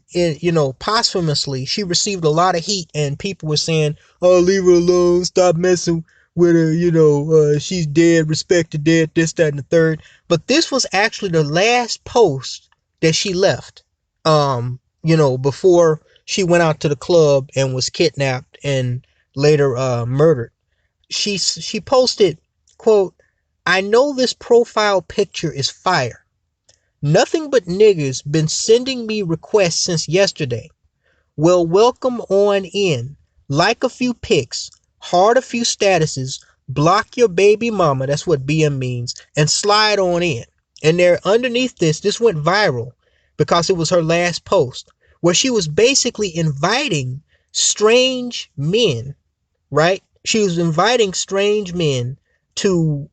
posthumously she received a lot of heat, and people were saying, "Oh, leave her alone, stop messing with her, she's dead, respect her dead, this, that, and the third." But this was actually the last post that she left, before she went out to the club and was kidnapped and later murdered. She posted, quote, "I know this profile picture is fire. Nothing but niggers been sending me requests since yesterday. Well, welcome on in. Like a few pics, heart a few statuses, block your baby mama," that's what BM means, "and slide on in." And there underneath this went viral because it was her last post, where she was basically inviting strange men, right? She was inviting strange men to,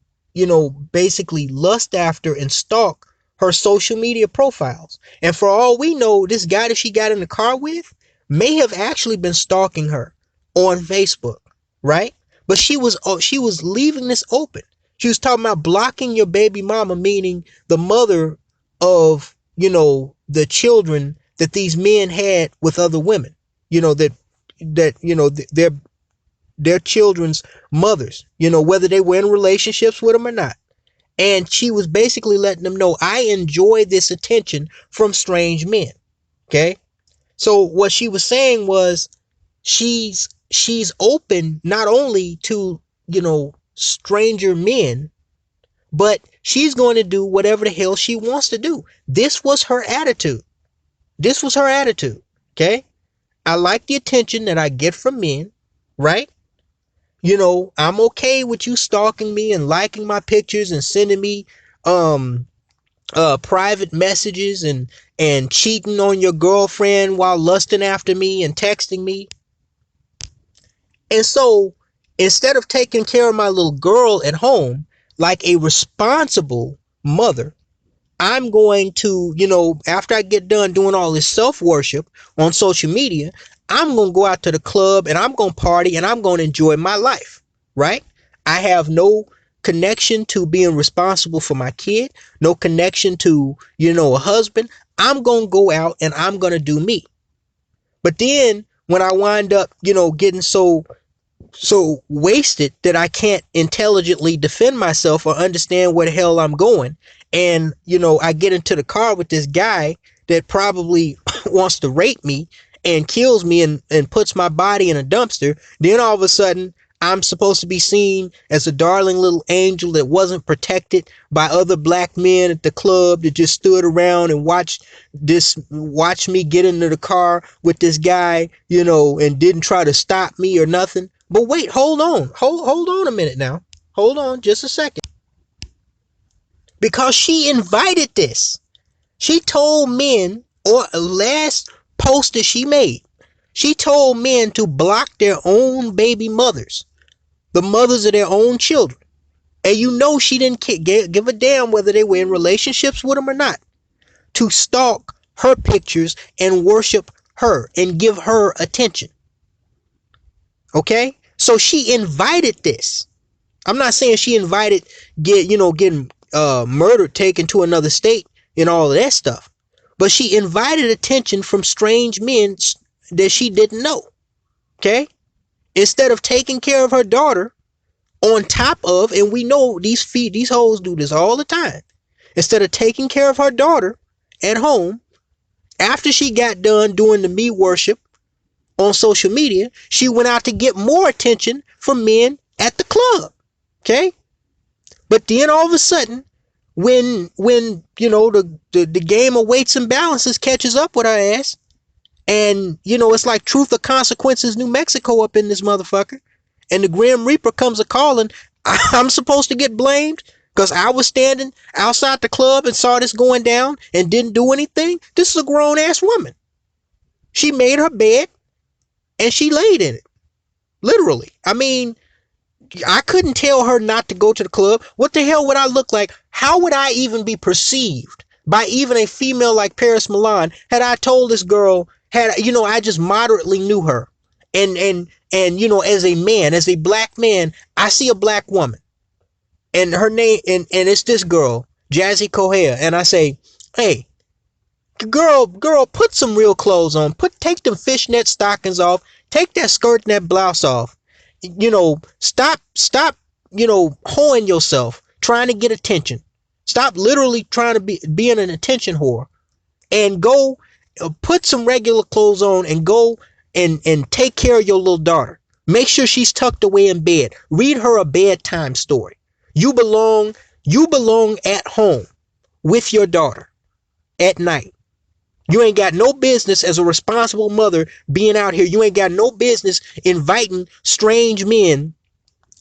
basically lust after and stalk her social media profiles. And for all we know, this guy that she got in the car with may have actually been stalking her on Facebook, right? But she was leaving this open. She was talking about blocking your baby mama, meaning the mother of, the children that these men had with other women. Their children's mothers, whether they were in relationships with them or not. And she was basically letting them know, I enjoy this attention from strange men. Okay. So what she was saying was she's open not only to, stranger men, but she's going to do whatever the hell she wants to do. This was her attitude. Okay. I like the attention that I get from men, right? I'm okay with you stalking me and liking my pictures and sending me private messages and cheating on your girlfriend while lusting after me and texting me. And so instead of taking care of my little girl at home like a responsible mother, I'm going to, after I get done doing all this self-worship on social media, I'm going to go out to the club and I'm going to party and I'm going to enjoy my life, right? I have no connection to being responsible for my kid, no connection to, a husband. I'm going to go out and I'm going to do me. But then when I wind up, getting so wasted that I can't intelligently defend myself or understand where the hell I'm going, and I get into the car with this guy that probably wants to rape me and kills me and puts my body in a dumpster, then all of a sudden I'm supposed to be seen as a darling little angel that wasn't protected by other black men at the club that just stood around and watched me get into the car with this guy, and didn't try to stop me or nothing. But wait, hold on a minute now. Hold on just a second. Because she invited this. She told men, or last post that she made, she told men to block their own baby mothers, the mothers of their own children. And she didn't give a damn whether they were in relationships with them or not, to stalk her pictures and worship her and give her attention. Okay? So she invited this. I'm not saying she invited getting murdered, taken to another state and all of that stuff. But she invited attention from strange men that she didn't know. Okay? Instead of taking care of her daughter, on top of, and we know these hoes do this all the time. Instead of taking care of her daughter at home, after she got done doing the me worship on social media, she went out to get more attention from men at the club. Okay? But then all of a sudden, when the game of weights and balances catches up with her ass, and it's like Truth or Consequences New Mexico up in this motherfucker, and the Grim Reaper comes a calling, I'm supposed to get blamed because I was standing outside the club and saw this going down and didn't do anything? This is a grown ass woman. She made her bed. and she laid in it. Literally. I mean, I couldn't tell her not to go to the club. What the hell would I look like? How would I even be perceived by even a female like Paris Milan had I told this girl, I just moderately knew her. And as a man, as a black man, I see a black woman and her name, and it's this girl, Jazzy Coher, and I say, hey, girl, put some real clothes on. Take them fishnet stockings off. Take that skirt and that blouse off. Stop, hoeing yourself, trying to get attention. Stop literally trying to be an attention whore, and go put some regular clothes on and go and take care of your little daughter. Make sure she's tucked away in bed. Read her a bedtime story. You belong at home with your daughter at night. You ain't got no business as a responsible mother being out here. You ain't got no business inviting strange men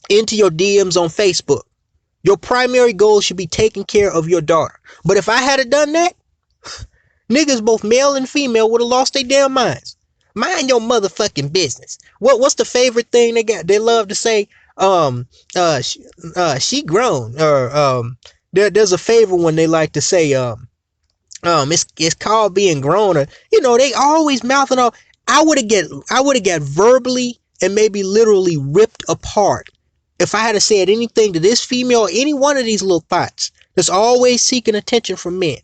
into your DMs on Facebook. Your primary goal should be taking care of your daughter. But if I had done that, niggas, both male and female, would have lost their damn minds. Mind your motherfucking business. What's the favorite thing they love to say? She grown. Or there's a favorite one they like to say, it's called being grown. Or, they always mouthing off. I would have got verbally and maybe literally ripped apart if I had said anything to this female or any one of these little thoughts that's always seeking attention from men.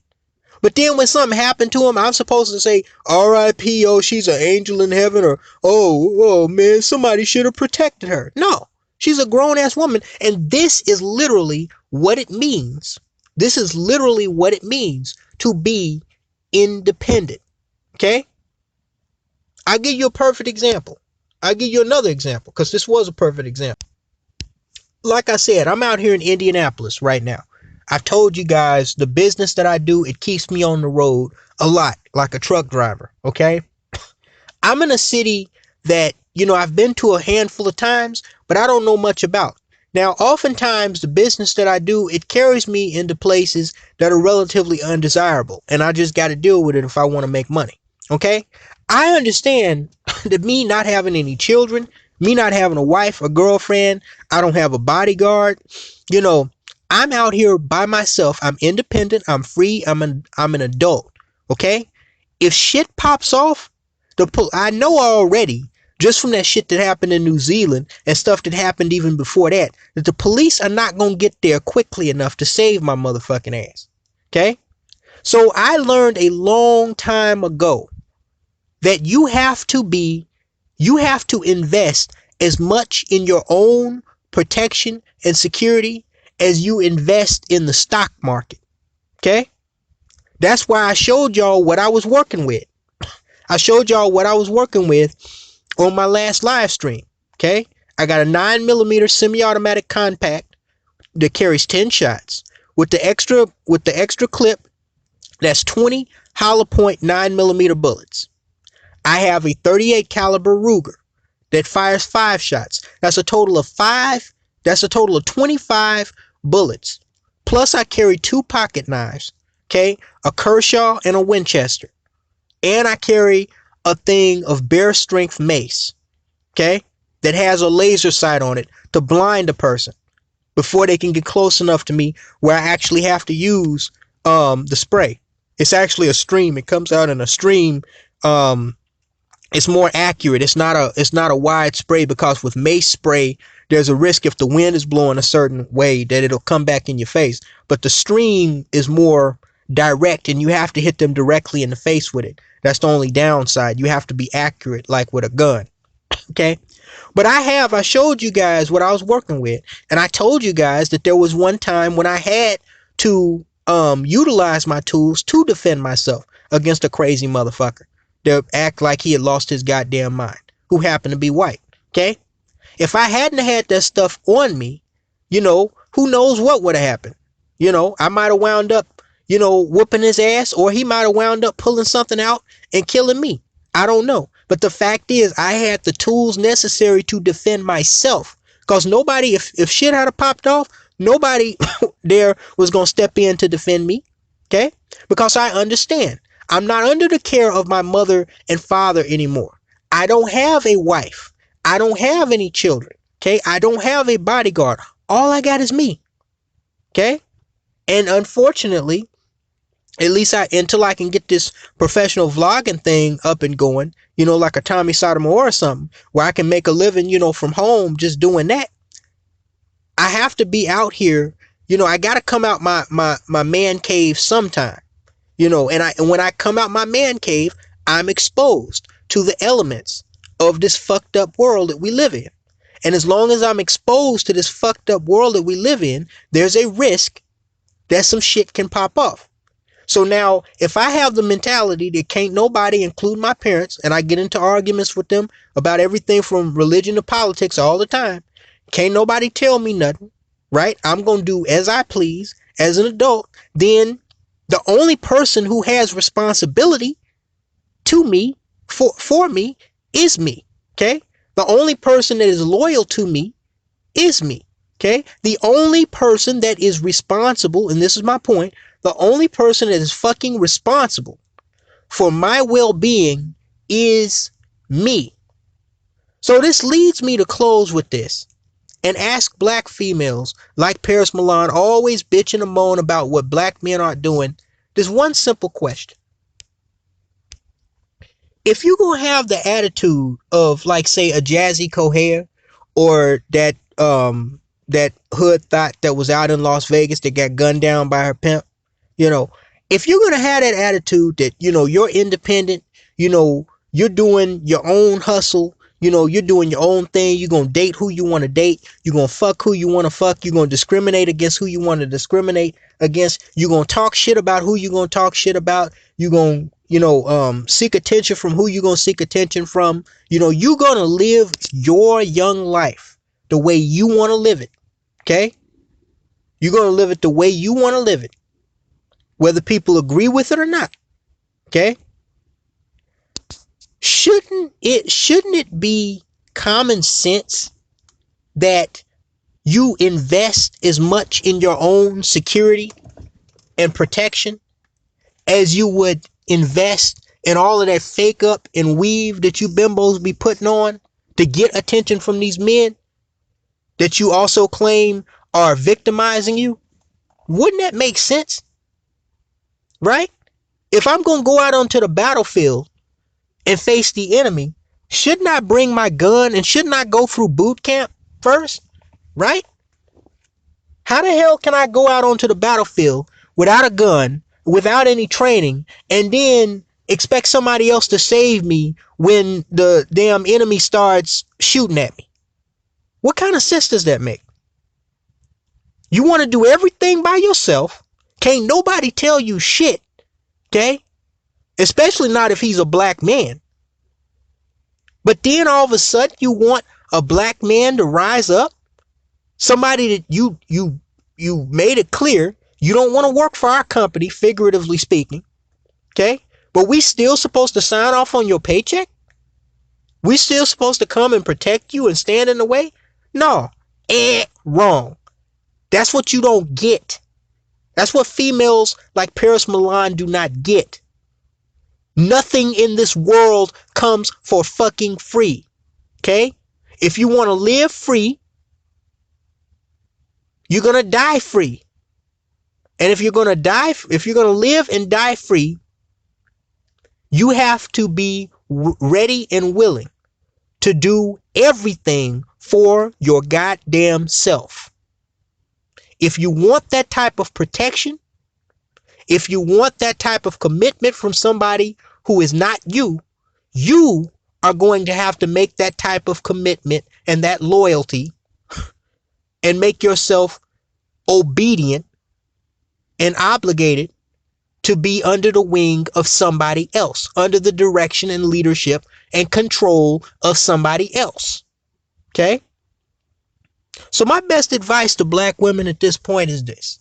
But then when something happened to him, I'm supposed to say, R.I.P. Oh, she's an angel in heaven, or oh man, somebody should have protected her. No, she's a grown ass woman, and this is literally what it means. This is literally what it means to be independent. Okay? I'll give you a perfect example. I'll give you another example, because this was a perfect example. Like I said, I'm out here in Indianapolis right now. I've told you guys the business that I do, it keeps me on the road a lot, like a truck driver. Okay? I'm in a city that, I've been to a handful of times, but I don't know much about. Now, oftentimes the business that I do, it carries me into places that are relatively undesirable, and I just got to deal with it if I want to make money. Okay? I understand that me not having any children, me not having a wife, a girlfriend, I don't have a bodyguard, I'm out here by myself. I'm independent. I'm free. I'm an adult. Okay? If shit pops off, I know already, just from that shit that happened in New Zealand and stuff that happened even before that the police are not going to get there quickly enough to save my motherfucking ass. Okay? So I learned a long time ago that you have to invest as much in your own protection and security as you invest in the stock market. Okay? That's why I showed y'all what I was working with. I showed y'all what I was working with on my last live stream. Okay? I got a 9mm semi-automatic compact that carries 10 shots with the extra clip. That's 20 hollow point 9mm bullets. I have a 38 caliber Ruger that fires 5 shots. That's a total of 25 bullets. Plus I carry 2 pocket knives, okay? A Kershaw and a Winchester. And I carry a thing of bare strength mace, okay? That has a laser sight on it to blind a person before they can get close enough to me where I actually have to use the spray. It's actually a stream. It comes out in a stream. It's more accurate. It's not a wide spray, because with mace spray, there's a risk if the wind is blowing a certain way that it'll come back in your face. But the stream is more direct, and you have to hit them directly in the face with it. That's the only downside. You have to be accurate like with a gun. Okay? But I showed you guys what I was working with, and I told you guys that there was one time when I had to utilize my tools to defend myself against a crazy motherfucker that act like he had lost his goddamn mind, who happened to be white. Okay? If I hadn't had that stuff on me, who knows what would have happened. I might have wound up, whooping his ass, or he might have wound up pulling something out and killing me. I don't know. But the fact is, I had the tools necessary to defend myself. Because nobody, if shit had popped off, nobody there was going to step in to defend me. Okay? Because I understand. I'm not under the care of my mother and father anymore. I don't have a wife. I don't have any children. Okay. I don't have a bodyguard. All I got is me. Okay. And unfortunately, at least until I can get this professional vlogging thing up and going, like a Tommy Sotomayor or something, where I can make a living, from home just doing that. I have to be out here. I got to come out my man cave sometime, and when I come out my man cave, I'm exposed to the elements of this fucked up world that we live in. And as long as I'm exposed to this fucked up world that we live in, there's a risk that some shit can pop off. So now, if I have the mentality that can't nobody, include my parents, and I get into arguments with them about everything from religion to politics all the time, can't nobody tell me nothing, right? I'm going to do as I please as an adult. Then the only person who has responsibility to me, for me, is me, okay? The only person that is loyal to me is me, okay? The only person that is responsible, and this is my point, the only person that is fucking responsible for my well-being is me. So this leads me to close with this and ask black females like Paris Milan, always bitching and moan about what black men aren't doing, this one simple question. If you gonna have the attitude of, like, say, a Jazzy Coher, or that hood thought that was out in Las Vegas that got gunned down by her pimp, if you're gonna have that attitude that you're independent, you're doing your own hustle, you're doing your own thing, you're gonna date who you want to date, you're gonna fuck who you want to fuck, you're gonna discriminate against who you want to discriminate against, you're gonna talk shit about who you gonna talk shit about, you're gonna seek attention from who you're gonna seek attention from, you're gonna live your young life the way you want to live it. Okay, you're gonna live it the way you want to live it, whether people agree with it or not. Okay? Shouldn't it be common sense that you invest as much in your own security and protection as you would invest in all of that fake up and weave that you bimbos be putting on to get attention from these men that you also claim are victimizing you? Wouldn't that make sense? Right? If I'm going to go out onto the battlefield and face the enemy, shouldn't I bring my gun and shouldn't I go through boot camp first? Right? How the hell can I go out onto the battlefield without a gun, without any training, and then expect somebody else to save me when the damn enemy starts shooting at me? What kind of sense does that make? You want to do everything by yourself. Can't nobody tell you shit. Okay? Especially not if he's a black man. But then all of a sudden you want a black man to rise up? Somebody that you made it clear you don't want to work for our company, figuratively speaking. Okay? But we still supposed to sign off on your paycheck? We still supposed to come and protect you and stand in the way? No. Wrong. That's what you don't get. That's what females like Paris Milan do not get. Nothing in this world comes for fucking free. Okay? If you want to live free, you're going to die free. And if you're going to live and die free, you have to be ready and willing to do everything for your goddamn self. If you want that type of protection, if you want that type of commitment from somebody who is not you, you are going to have to make that type of commitment and that loyalty and make yourself obedient and obligated to be under the wing of somebody else, under the direction and leadership and control of somebody else. Okay? So my best advice to black women at this point is this.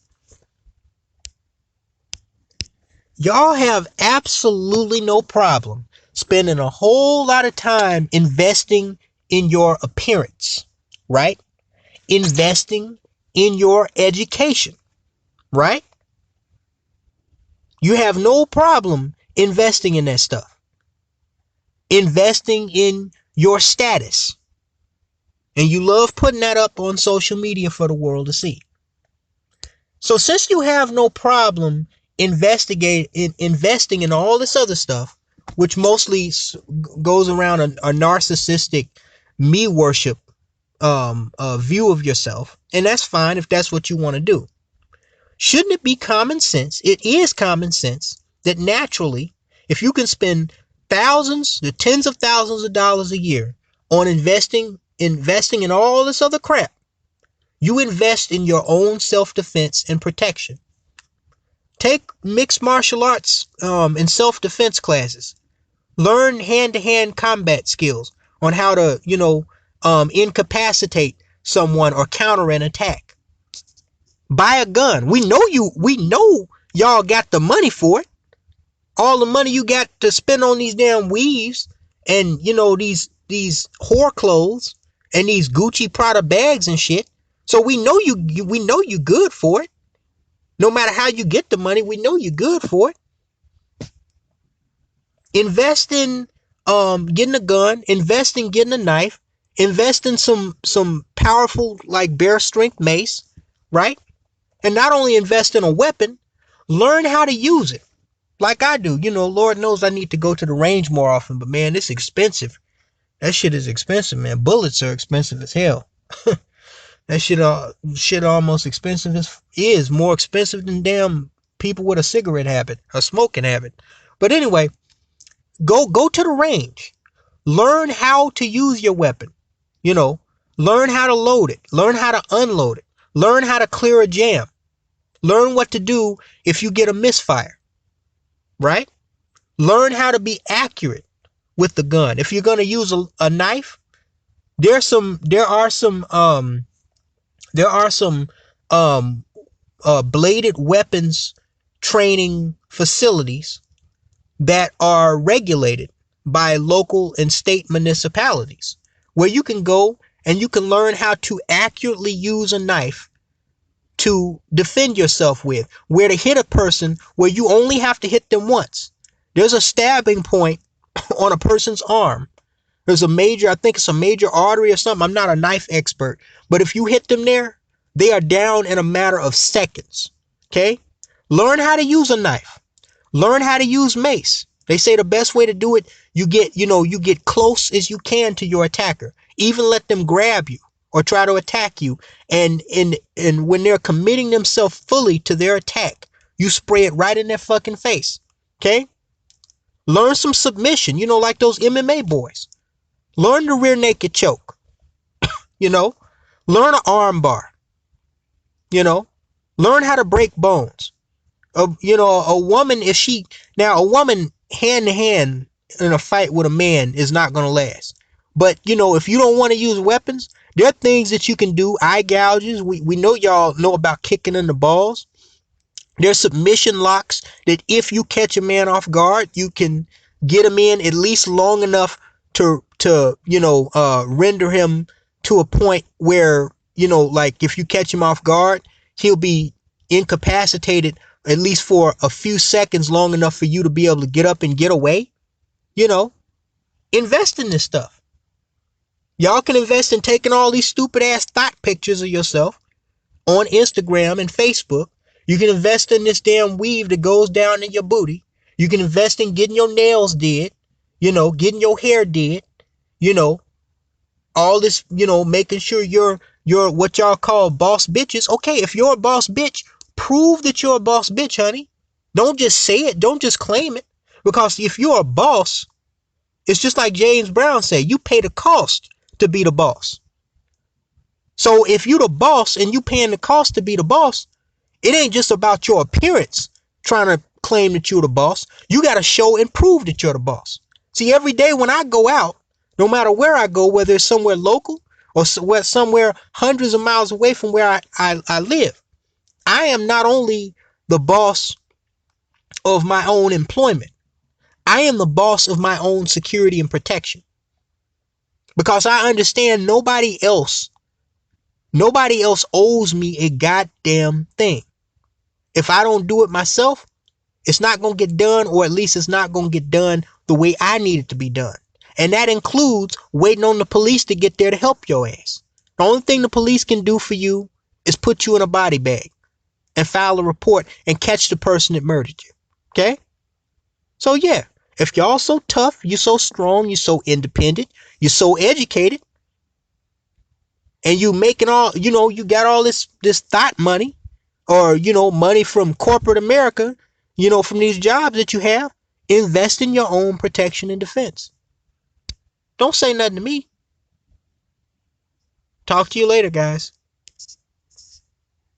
Y'all have absolutely no problem spending a whole lot of time investing in your appearance, right? Investing in your education, right? You have no problem investing in that stuff. investing in your status. And you love putting that up on social media for the world to see. So since you have no problem investing in all this other stuff, which mostly goes around a narcissistic me worship view of yourself, and that's fine if that's what you want to do. Shouldn't it be common sense? It is common sense that naturally, if you can spend thousands to tens of thousands of dollars a year on investing in all this other crap, you invest in your own self-defense and protection. Take mixed martial arts and self-defense classes. Learn hand-to-hand combat skills on how to, incapacitate someone or counter an attack. Buy a gun. We know y'all got the money for it. All the money you got to spend on these damn weaves and, these whore clothes and these Gucci Prada bags and shit. So we know you good for it. No matter how you get the money, we know you're good for it. Invest in getting a gun, invest in getting a knife, invest in some powerful like bear strength mace, right? And not only invest in a weapon, learn how to use it. Like I do. Lord knows I need to go to the range more often, but man, it's expensive. That shit is expensive, man. Bullets are expensive as hell. That shit almost expensive is more expensive than damn people with a cigarette habit, a smoking habit. But anyway, go to the range. Learn how to use your weapon. Learn how to load it. Learn how to unload it. Learn how to clear a jam. Learn what to do if you get a misfire. Right? Learn how to be accurate with the gun. If you're going to use a knife, there are some bladed weapons training facilities that are regulated by local and state municipalities, where you can go and you can learn how to accurately use a knife to defend yourself with, where to hit a person where you only have to hit them once. There's a stabbing point on a person's arm. I think it's a major artery or something. I'm not a knife expert, but if you hit them there, they are down in a matter of seconds. Okay? Learn how to use a knife. Learn how to use mace. They say the best way to do it, you get close as you can to your attacker. Even let them grab you or try to attack you. And when they're committing themselves fully to their attack, you spray it right in their fucking face. Okay? Learn some submission, like those MMA boys. Learn the rear naked choke. Learn an arm bar. Learn how to break bones. A woman, a woman hand to hand in a fight with a man is not going to last. But, if you don't want to use weapons, there are things that you can do. Eye gouges. We know y'all know about kicking in the balls. There's submission locks that if you catch a man off guard, you can get him in at least long enough to render him to a point where, like if you catch him off guard, he'll be incapacitated at least for a few seconds, long enough for you to be able to get up and get away. Invest in this stuff. Y'all can invest in taking all these stupid ass thought pictures of yourself on Instagram and Facebook. You can invest in this damn weave that goes down in your booty. You can invest in getting your nails did, getting your hair did, all this, making sure you're what y'all call boss bitches. Okay, if you're a boss bitch, prove that you're a boss bitch, honey. Don't just say it. Don't just claim it. Because if you're a boss, it's just like James Brown said, you pay the cost to be the boss. So if you're the boss and you paying the cost to be the boss, it ain't just about your appearance trying to claim that you're the boss. You got to show and prove that you're the boss. See, every day when I go out, no matter where I go, whether it's somewhere local or somewhere hundreds of miles away from where I live, I am not only the boss of my own employment, I am the boss of my own security and protection. Because I understand nobody else owes me a goddamn thing. If I don't do it myself, it's not going to get done, or at least it's not going to get done the way I need it to be done. And that includes waiting on the police to get there to help your ass. The only thing the police can do for you is put you in a body bag and file a report and catch the person that murdered you. Okay? So yeah, if y'all so tough, you so strong, you so independent, you so educated, and you making all, you got all this thought money, or money from corporate America, from these jobs that you have, invest in your own protection and defense. Don't say nothing to me. Talk to you later, guys.